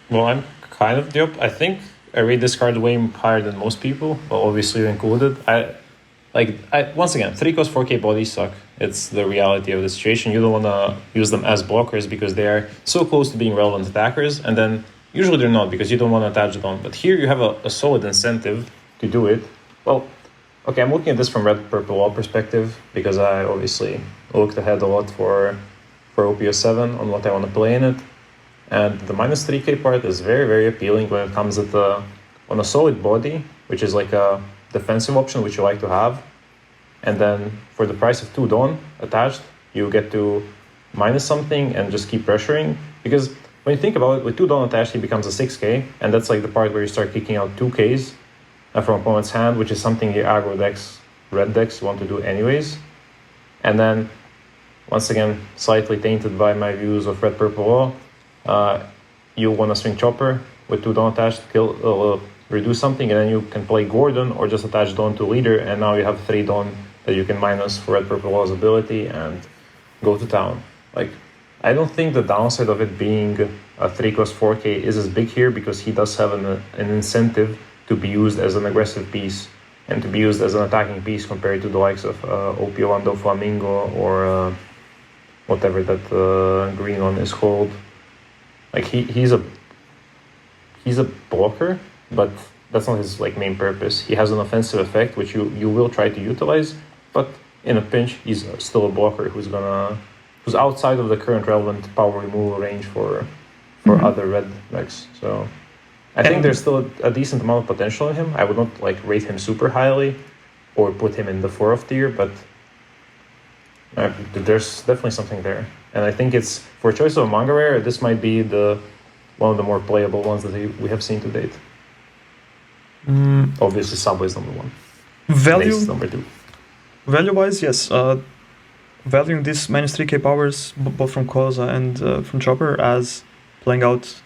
Well, I'm kind of the opposite. I think I rate this card way higher than most people, but obviously you included. Once again, 3 cost 4k bodies suck. It's the reality of the situation. You don't want to use them as blockers because they are so close to being relevant attackers, and then usually they're not because you don't want to attach it on. But here you have a solid incentive to do it. Well, okay, I'm looking at this from red purple wall perspective because I obviously looked ahead a lot for OPO7 on what I want to play in it. And the minus 3k part is very, very appealing when it comes on a solid body, which is like a defensive option which you like to have. And then for the price of 2 Dawn attached, you get to minus something and just keep pressuring. Because when you think about it, with 2 Dawn attached, he becomes a 6k, and that's like the part where you start kicking out 2ks from opponent's hand, which is something the aggro decks, red decks, want to do anyways. And then, once again, slightly tainted by my views of red purple law, you want to swing Chopper with 2 Dawn attached, reduce something, and then you can play Gordon or just attach Dawn to leader, and now you have 3 Dawn that you can minus for red purple law's ability and go to town. Like, I don't think the downside of it being a 3 cost 4k is as big here because he does have an incentive to be used as an aggressive piece and to be used as an attacking piece compared to the likes of OPO1 do Flamingo or whatever that green one is called. Like he's a blocker, but that's not his like main purpose. He has an offensive effect which you will try to utilize, but in a pinch he's still a blocker who's outside of the current relevant power removal range for other red decks. So I think there's still a decent amount of potential in him. I would not like rate him super highly or put him in the 4th tier, but there's definitely something there. And I think it's, for choice of a manga rare, this might be one of the more playable ones that we have seen to date. Obviously, Subway is number 1. Value Nace is number 2. Value-wise, yes. Valuing these minus 3k powers, both from Koza and from Chopper, as playing out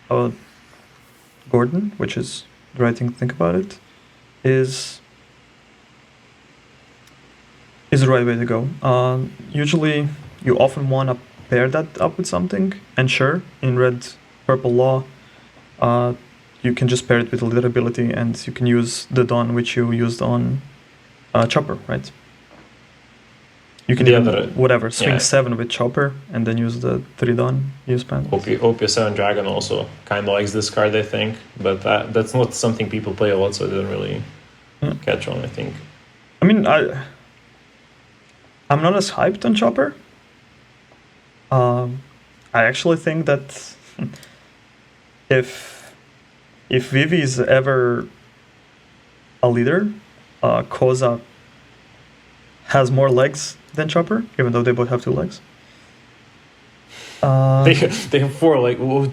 Gordon, which is the right thing to think about it, is the right way to go. Usually, you often want to pair that up with something, and sure, in Red Purple Law, you can just pair it with a leader ability, and you can use the Dawn which you used on Chopper, right? You can swing 7 with Chopper, and then use the 3 Dawn you spent. OP7 Dragon also kind of likes this card, I think, but that's not something people play a lot, so it didn't really catch on, I think. I mean, I'm not as hyped on Chopper. I actually think that if Vivi is ever a leader, Koza has more legs than Chopper, even though they both have 2 legs. They have 4 legs. Well,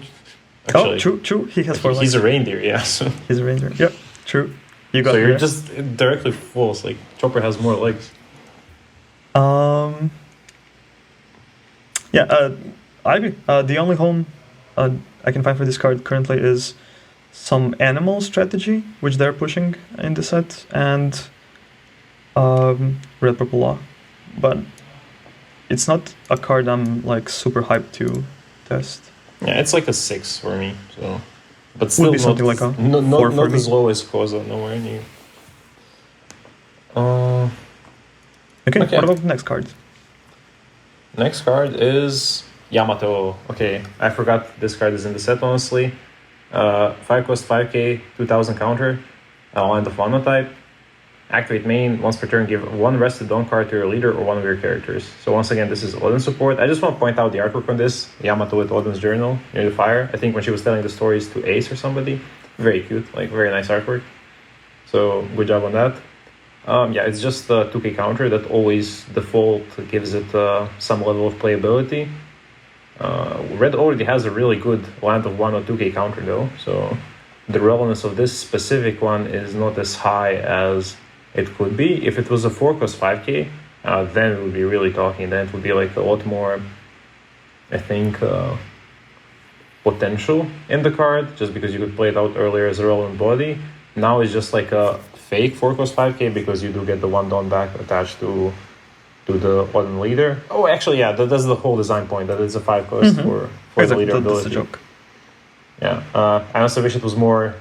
actually, true. He has 4 legs. He's a reindeer, yeah. So. He's a reindeer. Yep, true. So you're just directly false. Like Chopper has more legs. Ivy. The only home I can find for this card currently is some animal strategy, which they're pushing in the set, and Red Purple Law. But it's not a card I'm like super hyped to test. Yeah, it's like a 6 for me. So, but still would be something like a 4 not as low as Koza, nowhere near. Okay, what about the next card? Next card is Yamato. Okay, I forgot this card is in the set, honestly. 5 cost 5k, 2000 counter, land of Wano type. Activate main, once per turn give 1 rested Dawn card to your leader or 1 of your characters. So once again, this is Oden support. I just want to point out the artwork on this. Yamato with Oden's journal near the fire. I think when she was telling the stories to Ace or somebody. Very cute, like very nice artwork. So good job on that. It's just a 2k counter that always default gives it some level of playability. Red already has a really good land of 1 or 2k counter though, so the relevance of this specific one is not as high as it could be. If it was a 4 cost 5k, then we would be really talking. Then it would be like a lot more, I think, potential in the card, just because you could play it out earlier as a relevant body. Now it's just like a fake 4 cost 5k because you do get the 1 Dawn back attached to the Oden leader. Oh, actually, yeah, that's the whole design point, that it's a 5 cost for the leader ability. That's a joke. Yeah, I also wish it was more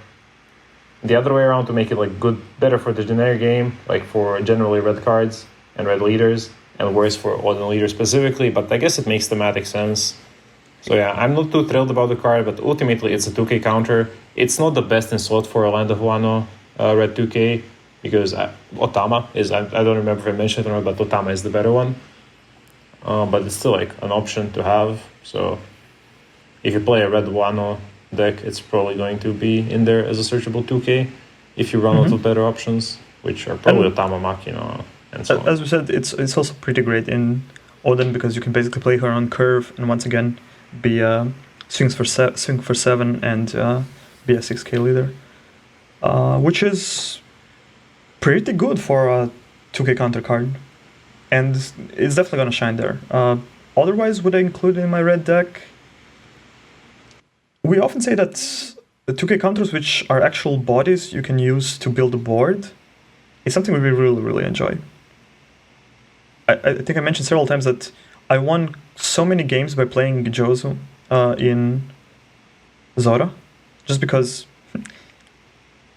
the other way around to make it like better for the generic game, like for generally red cards and red leaders, and worse for Oden leader specifically, but I guess it makes thematic sense. So yeah, I'm not too thrilled about the card, but ultimately it's a 2k counter. It's not the best in slot for a Land of Wano red 2k, because Otama is, I don't remember if I mentioned it or not, but Otama is the better one. But it's still like an option to have, so if you play a red Wano deck, it's probably going to be in there as a searchable 2k if you run out of better options, which are probably Otama, Makino, and so on. As we said, it's also pretty great in Oden because you can basically play her on curve and once again be swing for 7 and be a 6k leader, which is pretty good for a 2k counter card, and it's definitely gonna shine there. Otherwise, would I include it in my red deck? We often say that the 2k counters, which are actual bodies you can use to build a board, is something we really, really enjoy. I think I mentioned several times that I won so many games by playing Jozu in Zora, just because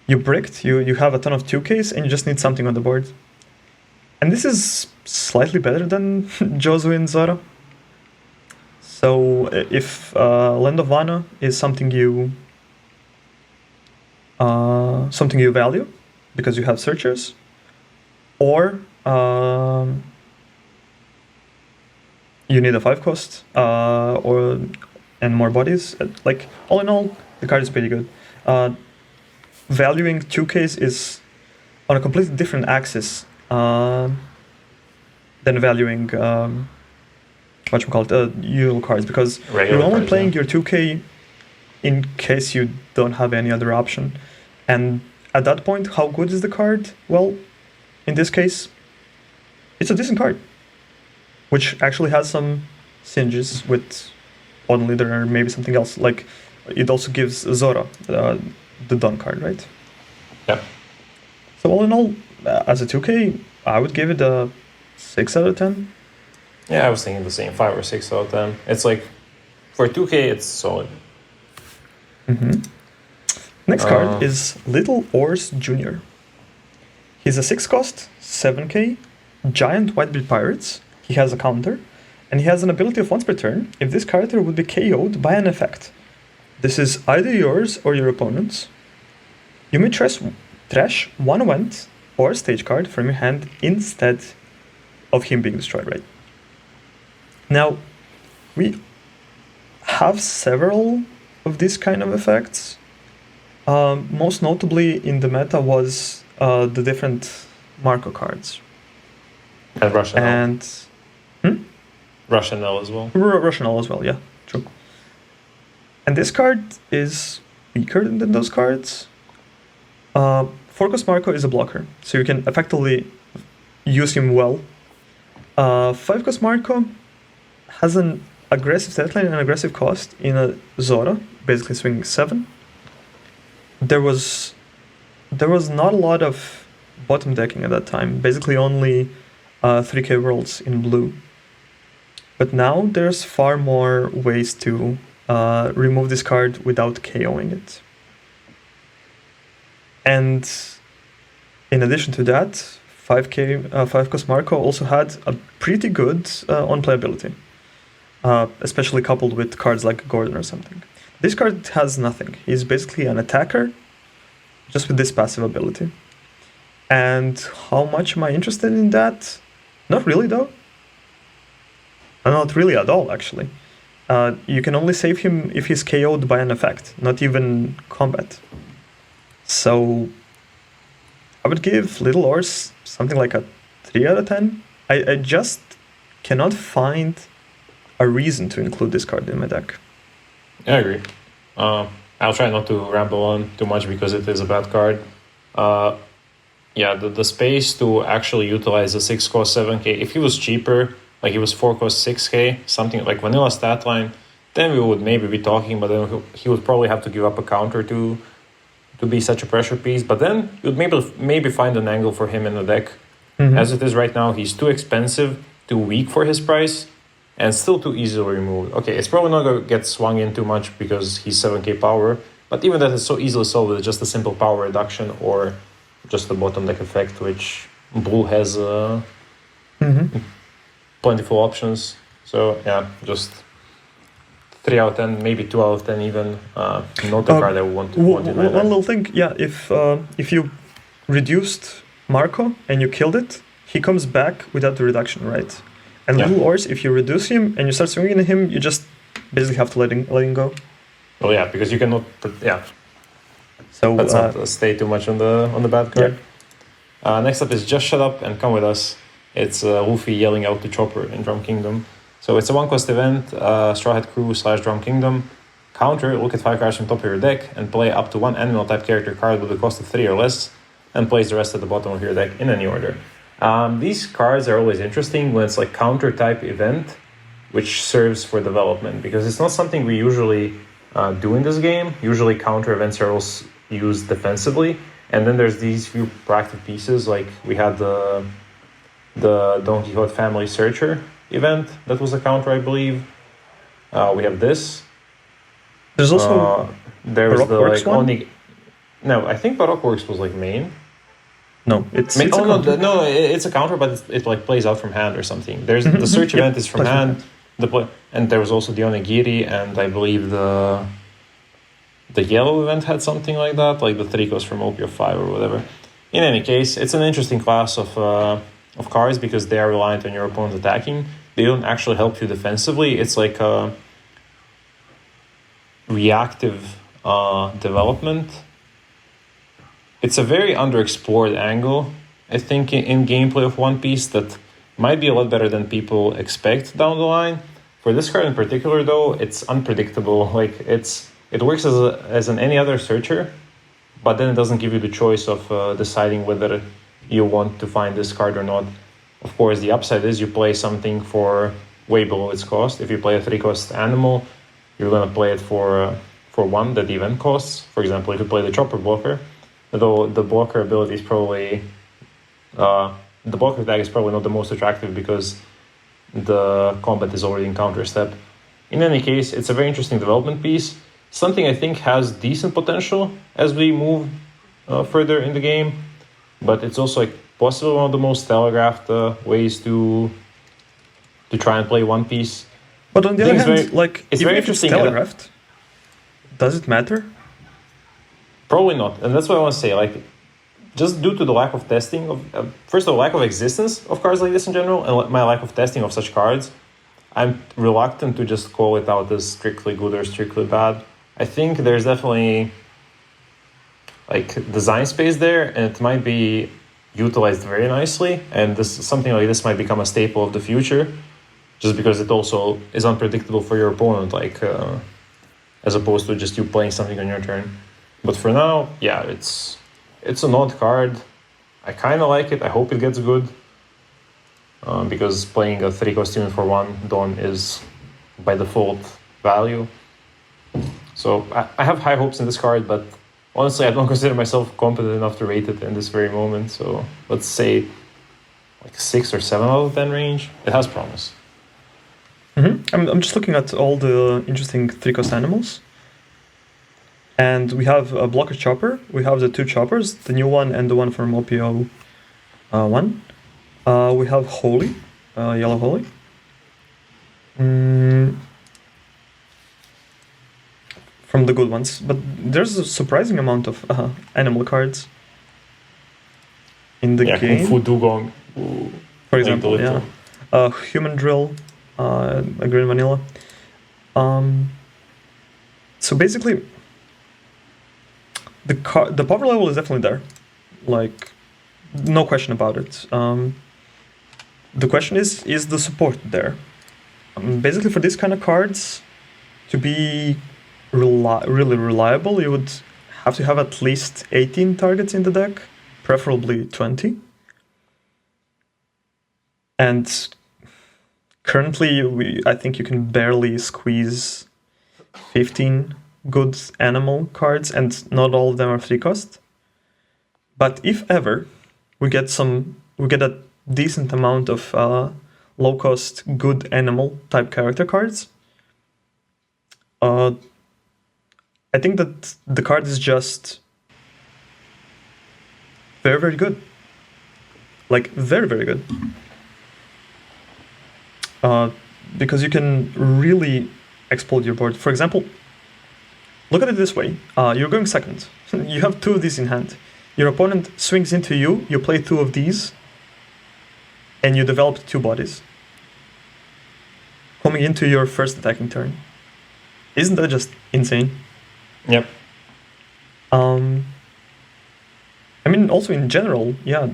you bricked, you have a ton of 2Ks and you just need something on the board. And this is slightly better than Jozu in Zora. So if Land of Wano is something you something you value because you have searchers, or you need a 5 cost and more bodies. Like, all in all, the card is pretty good. Valuing 2Ks is on a completely different axis than valuing UL cards, because Regular you're only cards, playing yeah. your 2K in case you don't have any other option. And at that point, how good is the card? Well, in this case, it's a decent card, which actually has some synergies with Oden Leader or maybe something else. Like, it also gives Zora the Dawn card, right? Yeah. So all in all, as a 2K, I would give it a 6 out of 10. Yeah, I was thinking the same, 5 or 6 out of 10. It's like, for 2K, it's solid. Next card is Little ORS Jr. He's a 6-cost, 7K, giant whitebeard pirates. He has a counter, and he has an ability of once per turn if this character would be KO'd by an effect. This is either yours or your opponent's. You may trash one event or stage card from your hand instead of him being destroyed, right? Now, we have several of these kind of effects. Most notably in the meta was the different Marco cards. And Russian L. And Russian L as well. Russian L as well, yeah, true. And this card is weaker than those cards. 4-cost Marco is a blocker, so you can effectively use him well. 5-cost Marco has an aggressive setline and aggressive cost in a Zora, basically swinging 7. There was not a lot of bottom decking at that time, basically only 3K worlds in blue. But now there's far more ways to remove this card without KOing it. And in addition to that, 5-cost Marco also had a pretty good on-playability, especially coupled with cards like Gordon or something. This card has nothing. He's basically an attacker, just with this passive ability. And how much am I interested in that? Not really, though. Not really at all, actually. You can only save him if he's KO'd by an effect, not even combat. So I would give Little ORS something like a 3 out of 10. I just cannot find a reason to include this card in my deck. I agree. I'll try not to ramble on too much because it is a bad card. Yeah, the space to actually utilize a 6-cost 7K, if he was cheaper, like he was 4-cost 6K, something like vanilla stat line, then we would maybe be talking, but then he would probably have to give up a counter to be such a pressure piece. But then you'd maybe find an angle for him in the deck. Mm-hmm. As it is right now, he's too expensive, too weak for his price, and still too easily removed. Okay, it's probably not going to get swung in too much because he's 7K power, but even that is so easily solved with just a simple power reduction or just the bottom deck effect, which blue has plentiful options. So yeah, just 3 out of 10, maybe 2 out of 10 even. Not the card I want in my One deck. little thing, yeah, if you reduced Marco and you killed it, he comes back without the reduction, right? And Yeah. Little ORS, if you reduce him and you start swinging at him, you just basically have to let him go. Well, yeah, because you cannot. Yeah, So let's not stay too much on the bad card. Next up is Just Shut Up and Come With Us. It's Luffy yelling out to Chopper in Drum Kingdom. So it's a 1-cost event, Straw Hat Crew / Drum Kingdom. Counter, look at 5 cards from top of your deck and play up to 1 animal type character card with a cost of 3 or less, and place the rest at the bottom of your deck in any order. These cards are always interesting when it's like counter type event, which serves for development, because it's not something we usually do in this game. Usually counter events are also used defensively, and then there's these few proactive pieces, like we had the Don Quixote Family Searcher event that was a counter, I believe. We have this. there's also There's Baroque the Works like one? only. No, I think Baroque Works was like main. no, it's I mean, a counter. it's a counter, but it like plays out from hand or something. There's the search event is from plays from hand. And there was also the Onigiri, and I believe the yellow event had something like that, like the 3 cost from OP5 or whatever. In any case, it's an interesting class of cards because they are reliant on your opponent attacking. They don't actually help you defensively. It's like a reactive development. It's a very underexplored angle, I think, in gameplay of One Piece that might be a lot better than people expect down the line. For this card in particular, though, it's unpredictable. Like it works as an any other searcher, but then it doesn't give you the choice of deciding whether you want to find this card or not. Of course, the upside is you play something for way below its cost. If you play a 3-cost animal, you're going to play it for 1 that the event costs. For example, if you play the chopper blocker, though the blocker ability is probably the blocker tag is probably not the most attractive because the combat is already in counter step. In any case, it's a very interesting development piece. Something I think has decent potential as we move further in the game, but it's also like possibly one of the most telegraphed ways to try and play One Piece. But on the other hand, it's even very if it's interesting. telegraphed, does it matter? Probably not, and that's what I want to say. Like, just due to the lack of testing of first of all, lack of existence of cards like this in general, and my lack of testing of such cards, I'm reluctant to just call it out as strictly good or strictly bad. I think there's definitely like design space there, and it might be utilized very nicely. And something like this might become a staple of the future, just because it also is unpredictable for your opponent, like as opposed to just you playing something on your turn. But for now, yeah, it's an odd card. I kind of like it. I hope it gets good. Because playing a 3-cost unit for 1 Dawn is by default value. So I have high hopes in this card, but honestly, I don't consider myself competent enough to rate it in this very moment. So let's say like 6 or 7 out of 10 range. It has promise. Mm-hmm. I'm just looking at all the interesting 3-cost animals. And we have a blocker chopper. We have the 2 choppers, the new one and the one from OP01. We have Holy, Yellow Holy. From the good ones. But there's a surprising amount of animal cards in the game. Kung Fu Dugong. For example, Human Drill, a Green Vanilla. So basically, the power level is definitely there. Like, no question about it. The question is the support there? Basically, for these kind of cards, to be really reliable, you would have to have at least 18 targets in the deck, preferably 20. And currently, I think you can barely squeeze 15 good animal cards, and not all of them are 3-cost. But if ever we get a decent amount of low-cost good animal type character cards, I think that the card is just very, very good. Like, very, very good. Because you can really explode your board. For example, look at it this way. You're going second. You have 2 of these in hand. Your opponent swings into you, you play 2 of these, and you develop 2 bodies. Coming into your first attacking turn. Isn't that just insane? Yep. I mean, also in general, yeah,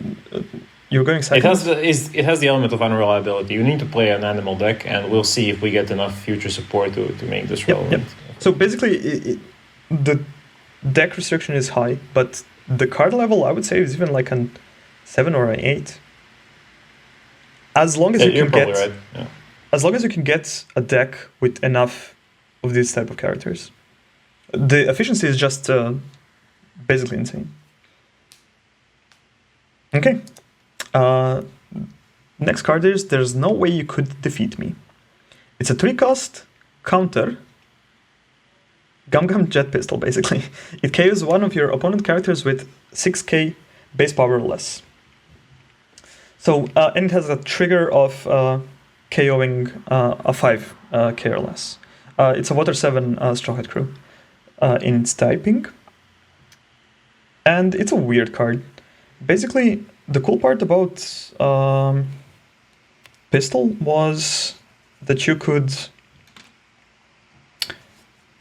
you're going second. It has the element of unreliability. You need to play an animal deck, and we'll see if we get enough future support to make this relevant. Yep. So basically, the deck restriction is high, but the card level, I would say, is even like an 7 or an 8. As long as you can get, right. Yeah. As long as you can get a deck with enough of these type of characters, the efficiency is just basically insane. Okay. Next card is There's No Way You Could Defeat Me. It's a 3-cost counter. Gum Jet Pistol, basically. It KOs one of your opponent characters with 6k base power or less. So, and it has a trigger of KOing a 5k or less. It's a Water 7 Straw Hat Crew. in its typing. And it's a weird card. Basically, the cool part about Pistol was that you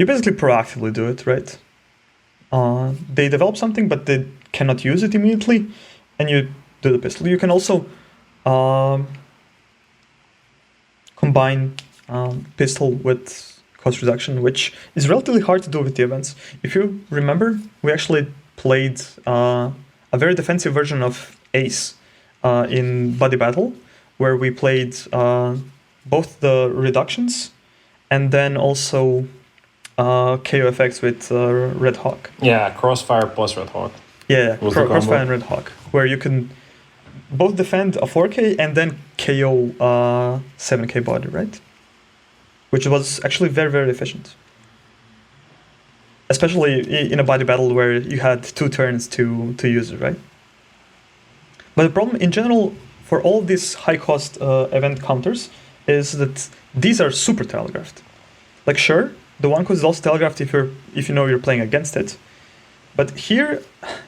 basically proactively do it, right? They develop something, but they cannot use it immediately, and you do the pistol. You can also combine pistol with cost reduction, which is relatively hard to do with the events. If you remember, we actually played a very defensive version of Ace in Buddy Battle, where we played both the reductions and then also KO effects with Red Hawk. Yeah, Crossfire plus Red Hawk. Yeah, Crossfire and Red Hawk, where you can both defend a 4K and then KO 7K body, right? Which was actually very, very efficient. Especially in a body battle where you had 2 turns to use it, right? But the problem in general for all these high-cost event counters is that these are super telegraphed. Like, sure, the one cost is also telegraphed if you know you're playing against it. But here,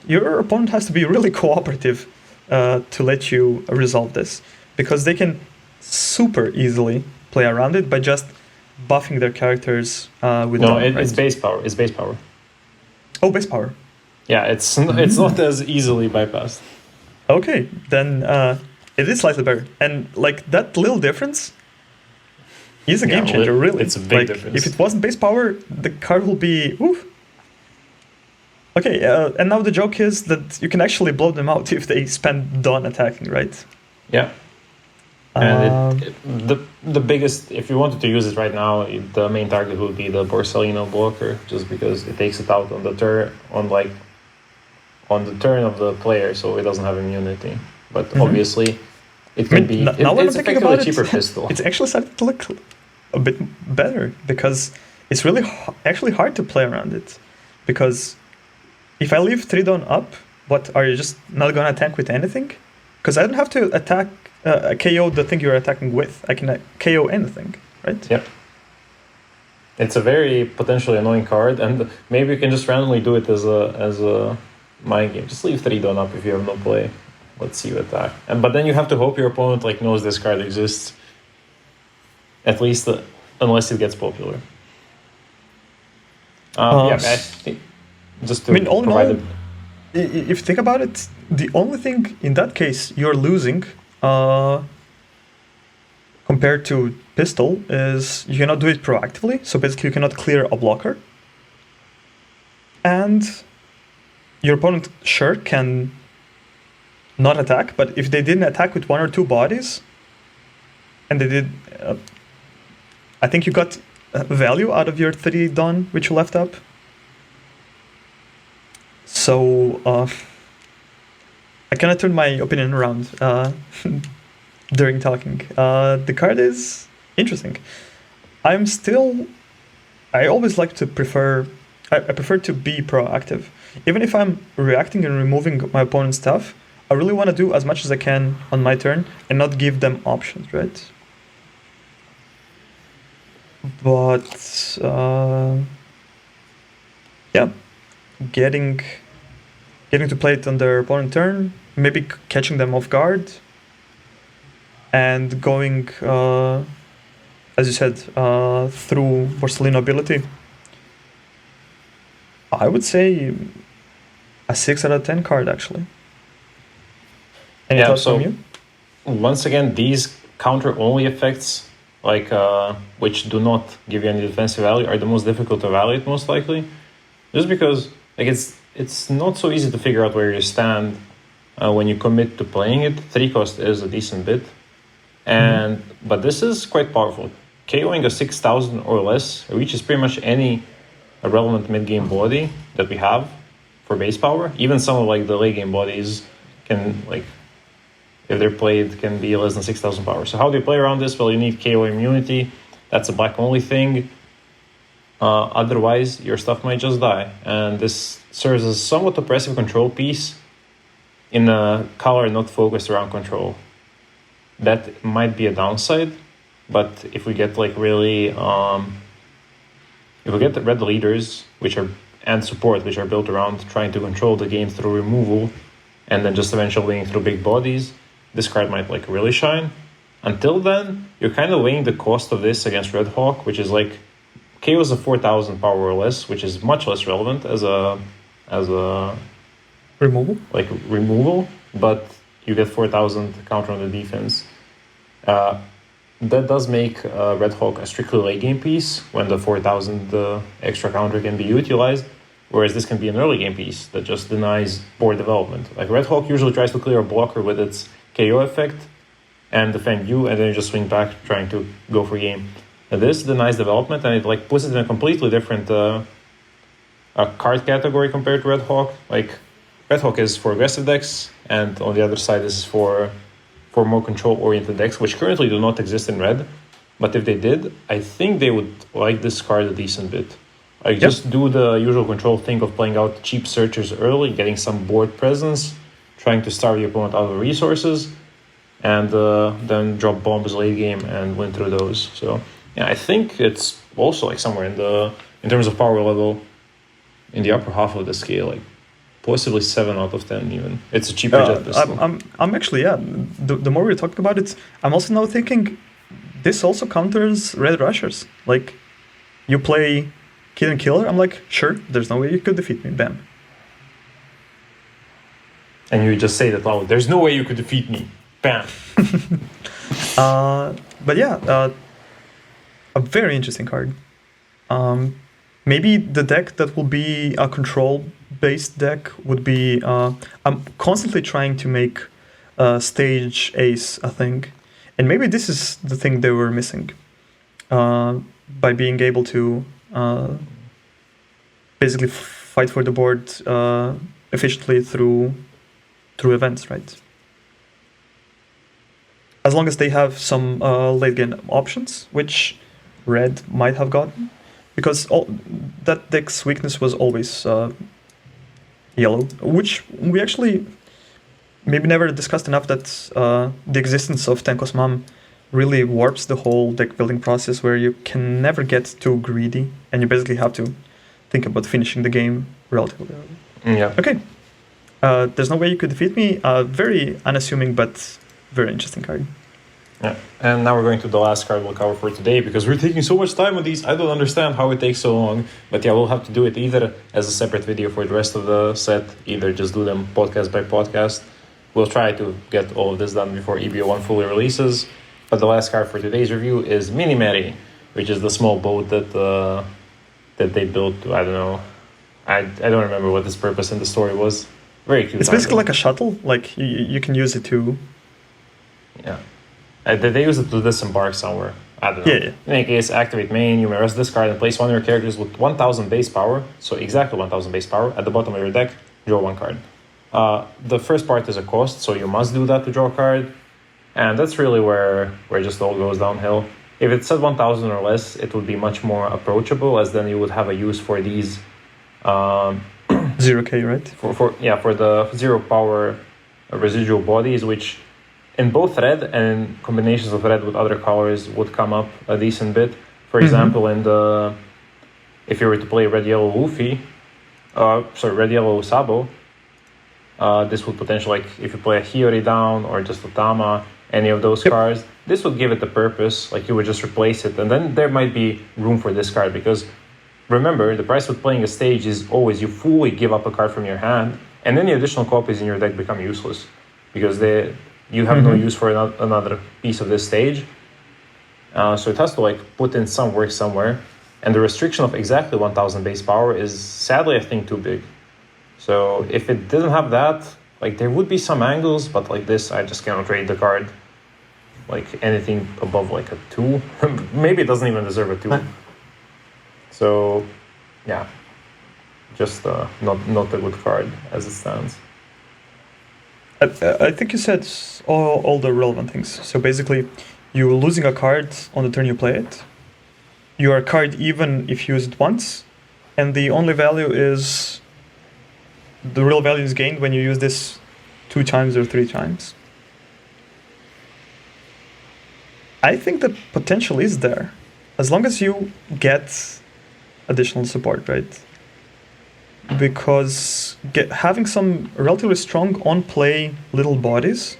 your opponent has to be really cooperative to let you resolve this, because they can super easily play around it by just buffing their characters with. No, it's base power. It's base power. Oh, base power. Yeah, it's not as easily bypassed. Okay, then it is slightly better, and like that little difference is a game changer. Really, it's a big difference. If it wasn't base power, the card will be. Oof. Okay, and now the joke is that you can actually blow them out if they spend dawn attacking, right? Yeah. And the biggest, if you wanted to use it right now, the main target would be the Borsellino blocker, just because it takes it out on the turn of the player, so it doesn't have immunity. But obviously, it could be. It's effectively a cheaper pistol. It's actually starting to look a bit better, because it's really actually hard to play around it, because if I leave 3 dawn up, what, are you just not gonna attack with anything? Because I don't have to attack KO the thing you're attacking with. I can KO anything, right? Yep. It's a very potentially annoying card, and maybe you can just randomly do it as a mind game. Just leave 3 dawn up if you have no play. Let's see you attack. But then you have to hope your opponent knows this card exists. At least unless it gets popular. I think just to all in provide all, if you think about it, the only thing in that case you're losing compared to pistol is you cannot do it proactively. So basically you cannot clear a blocker. And your opponent sure can not attack, but if they didn't attack with 1 or 2 bodies, and they did, I think you got value out of your 3 dawn which you left up. So I kind of turned my opinion around during talking. The card is interesting. I always like to prefer to be proactive. Even if I'm reacting and removing my opponent's stuff, I really want to do as much as I can on my turn and not give them options, right? But yeah, getting to play it on their opponent's turn, maybe catching them off guard, and going, as you said, through Borsellino ability. I would say a 6 out of 10 card, actually. Any thoughts from you? Once again, these counter-only effects, which do not give you any defensive value, are the most difficult to evaluate, most likely. Just because it's not so easy to figure out where you stand when you commit to playing it. 3 cost is a decent bit. But this is quite powerful. KOing a 6,000 or less reaches pretty much any relevant mid-game body that we have for base power. Even some of the late-game bodies can, if they're played, can be less than 6,000 power. So how do you play around this? Well, you need KO immunity. That's a black-only thing. Otherwise, your stuff might just die. And this serves as a somewhat oppressive control piece in a color not focused around control. That might be a downside, but if we get really If we get the red leaders, and support, which are built around trying to control the game through removal, and then just eventually winning through big bodies, this card might like really shine. Until then, you're kind of weighing the cost of this against Red Hawk, which is like KO's a 4,000 power or less, which is much less relevant as a removal, but you get 4,000 counter on the defense. That does make Red Hawk a strictly late game piece when the 4,000 extra counter can be utilized, whereas this can be an early game piece that just denies board development. Like Red Hawk usually tries to clear a blocker with its KO effect and defend you, and then you just swing back trying to go for game. And this denies development, and it like puts it in a completely different card category compared to Red Hawk. Like Red Hawk is for aggressive decks, and on the other side this is for more control-oriented decks, which currently do not exist in Red. But if they did, I think they would like this card a decent bit. Like just do the usual control thing of playing out cheap searchers early, getting some board presence, trying to starve the opponent out of resources, and then drop bombs late game and win through those. So yeah, I think it's also like somewhere in terms of power level, in the upper half of the scale, like possibly 7 out of 10 even. It's a cheaper jet pistol. I'm actually, the more we're talking about it, I'm also now thinking this also counters Red Rushers. Like, you play Kiden and Killer, I'm like, sure, there's no way you could defeat me, bam. And you just say that loud, there's no way you could defeat me, bam. But yeah, a very interesting card. Maybe the deck that will be a control-based deck would be... I'm constantly trying to make stage ace a thing. And maybe this is the thing they were missing. By being able to basically fight for the board efficiently through events, right? As long as they have some late game options, which Red might have gotten. Because that deck's weakness was always yellow, which we actually maybe never discussed enough, that the existence of Tenko's Mom really warps the whole deck building process, where you can never get too greedy, and you basically have to think about finishing the game relatively early. Yeah. Okay. There's no way you could defeat me. Very unassuming, but very interesting card. Yeah, and now we're going to the last card we'll cover for today, because we're taking so much time on these. I don't understand how it takes so long, but yeah, we'll have to do it either as a separate video for the rest of the set, either just do them podcast by podcast. We'll try to get all of this done before EB01 fully releases. But the last card for today's review is Minimeri, which is the small boat that they built. I don't know. I don't remember what its purpose in the story was. Very cute. It's basically like a shuttle. Like you can use it to... Yeah. They use it to disembark somewhere. I don't know. Yeah. In any case, activate main, you may rest this card and place one of your characters with 1000 base power, so exactly 1000 base power, at the bottom of your deck, draw one card. The first part is a cost, so you must do that to draw a card, and that's really where just all goes downhill. If it said 1000 or less, it would be much more approachable, as then you would have a use for these... 0k, right? For the 0 power residual bodies, which... in both red and combinations of red with other colors would come up a decent bit. For example, if you were to play red-yellow Luffy, red-yellow Sabo, this would potentially, like if you play a Hiyori down or just a Tama, any of those cards, this would give it the purpose, like you would just replace it, and then there might be room for this card, because remember, the price with playing a stage is always you fully give up a card from your hand, and any additional copies in your deck become useless, because you have no use for another piece of this stage. So it has to like put in some work somewhere. And the restriction of exactly 1000 base power is sadly, I think, too big. So if it didn't have that, like there would be some angles, but like this, I just cannot rate the card. Like anything above like a 2. Maybe it doesn't even deserve a 2. So yeah, just not a good card as it stands. I think you said all the relevant things. So basically, you're losing a card on the turn you play it. You are a card even if you use it once, and the only value is... the real value is gained when you use this 2 times or 3 times. I think the potential is there. As long as you get additional support, right? Because having some relatively strong on-play little bodies,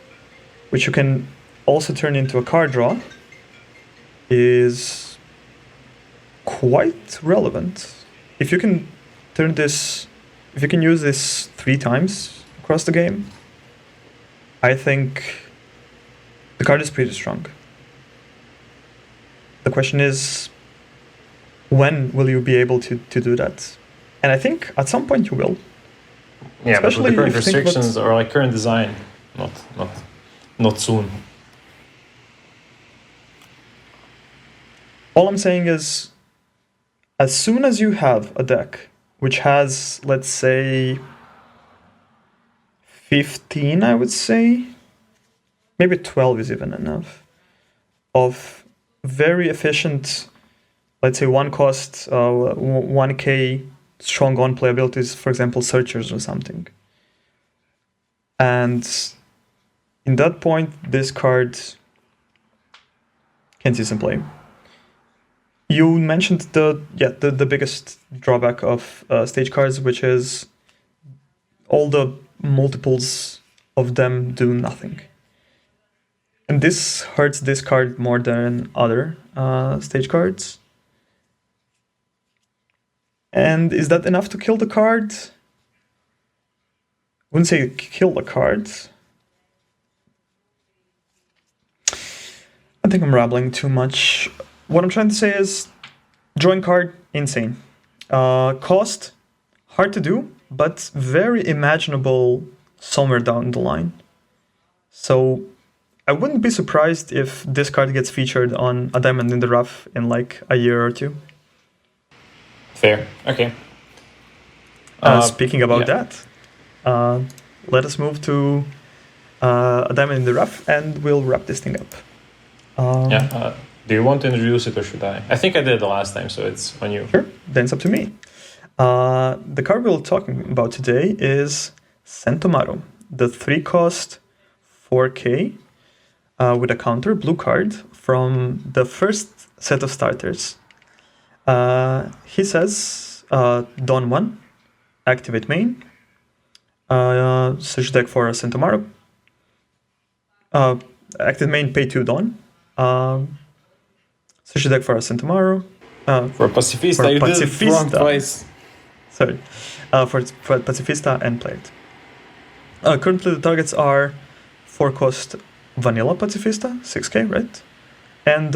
which you can also turn into a card draw, is quite relevant. If you can use this 3 times across the game, I think the card is pretty strong. The question is, when will you be able to do that? And I think at some point you will. Yeah, especially but with the current if you think restrictions or like current design, not soon. All I'm saying is, as soon as you have a deck which has, let's say, 15, I would say, maybe 12 is even enough, of very efficient, let's say, 1k strong on-play abilities, for example, searchers or something. And in that point, this card can see some play. You mentioned the biggest drawback of stage cards, which is all the multiples of them do nothing. And this hurts this card more than other stage cards. And is that enough to kill the card? I wouldn't say kill the card. I think I'm rambling too much. What I'm trying to say is, drawing card, insane. Cost, hard to do, but very imaginable somewhere down the line. So I wouldn't be surprised if this card gets featured on a Diamond in the Rough in like a year or 2. Fair. Okay. Speaking about that, let us move to a Diamond in the Rough, and we'll wrap this thing up. Do you want to introduce it or should I? I think I did the last time, so it's on you. Sure, then it's up to me. The card we're talking about today is Sentomaru, the 3-cost 4K with a counter blue card from the first set of starters. He says, Dawn 1, activate main, search deck for Sentomaru, activate main, pay 2 Dawn, search deck for Sentomaru. For Pacifista, you did it wrong twice. Sorry. For Pacifista and play it. Currently the targets are 4-cost vanilla Pacifista, 6k, right? And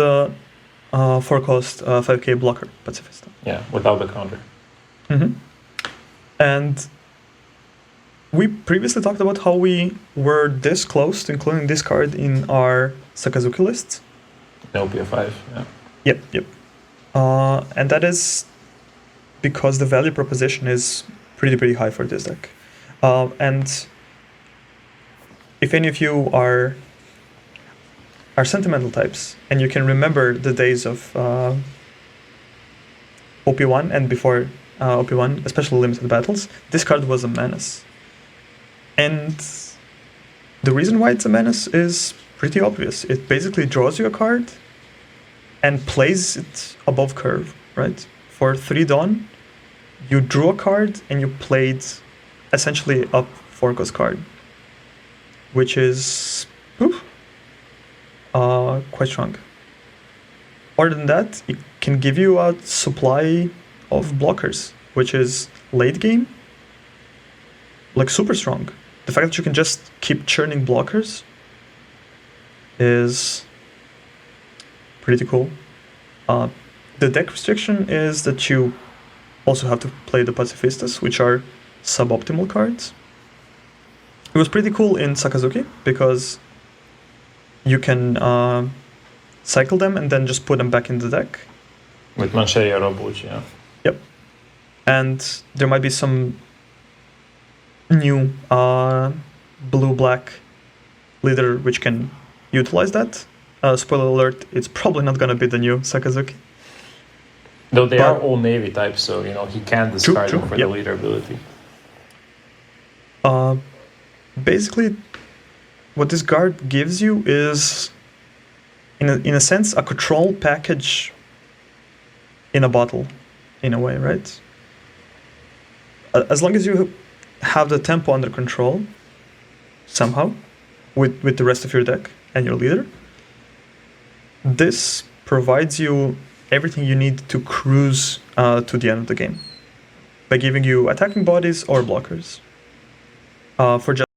4-cost 5k blocker Pacifista. Yeah, without the counter. Mm-hmm. And we previously talked about how we were this close to including this card in our Sakazuki list. LPO5, yeah. Yep. And that is because the value proposition is pretty high for this deck. And if any of you are sentimental types, and you can remember the days of OP1 and before OP1, especially limited battles, this card was a menace. And the reason why it's a menace is pretty obvious. It basically draws you a card and plays it above curve, right? For 3 Dawn, you drew a card and you played essentially a 4-cost card, which is quite strong. Other than that, it can give you a supply of blockers, which is late game, like super strong. The fact that you can just keep churning blockers is pretty cool. The deck restriction is that you also have to play the Pacifistas, which are suboptimal cards. It was pretty cool in Sakazuki because you can cycle them and then just put them back in the deck. With Mancheria Hrvoje, yeah. Yep. And there might be some new blue-black leader which can utilize that. Spoiler alert, it's probably not going to be the new Sakazuki. Though they are all navy types, so he can discard them for the leader ability. Basically, what this card gives you is, in a sense, a control package in a bottle. in a way, right? As long as you have the tempo under control, somehow, with the rest of your deck and your leader, this provides you everything you need to cruise to the end of the game by giving you attacking bodies or blockers for just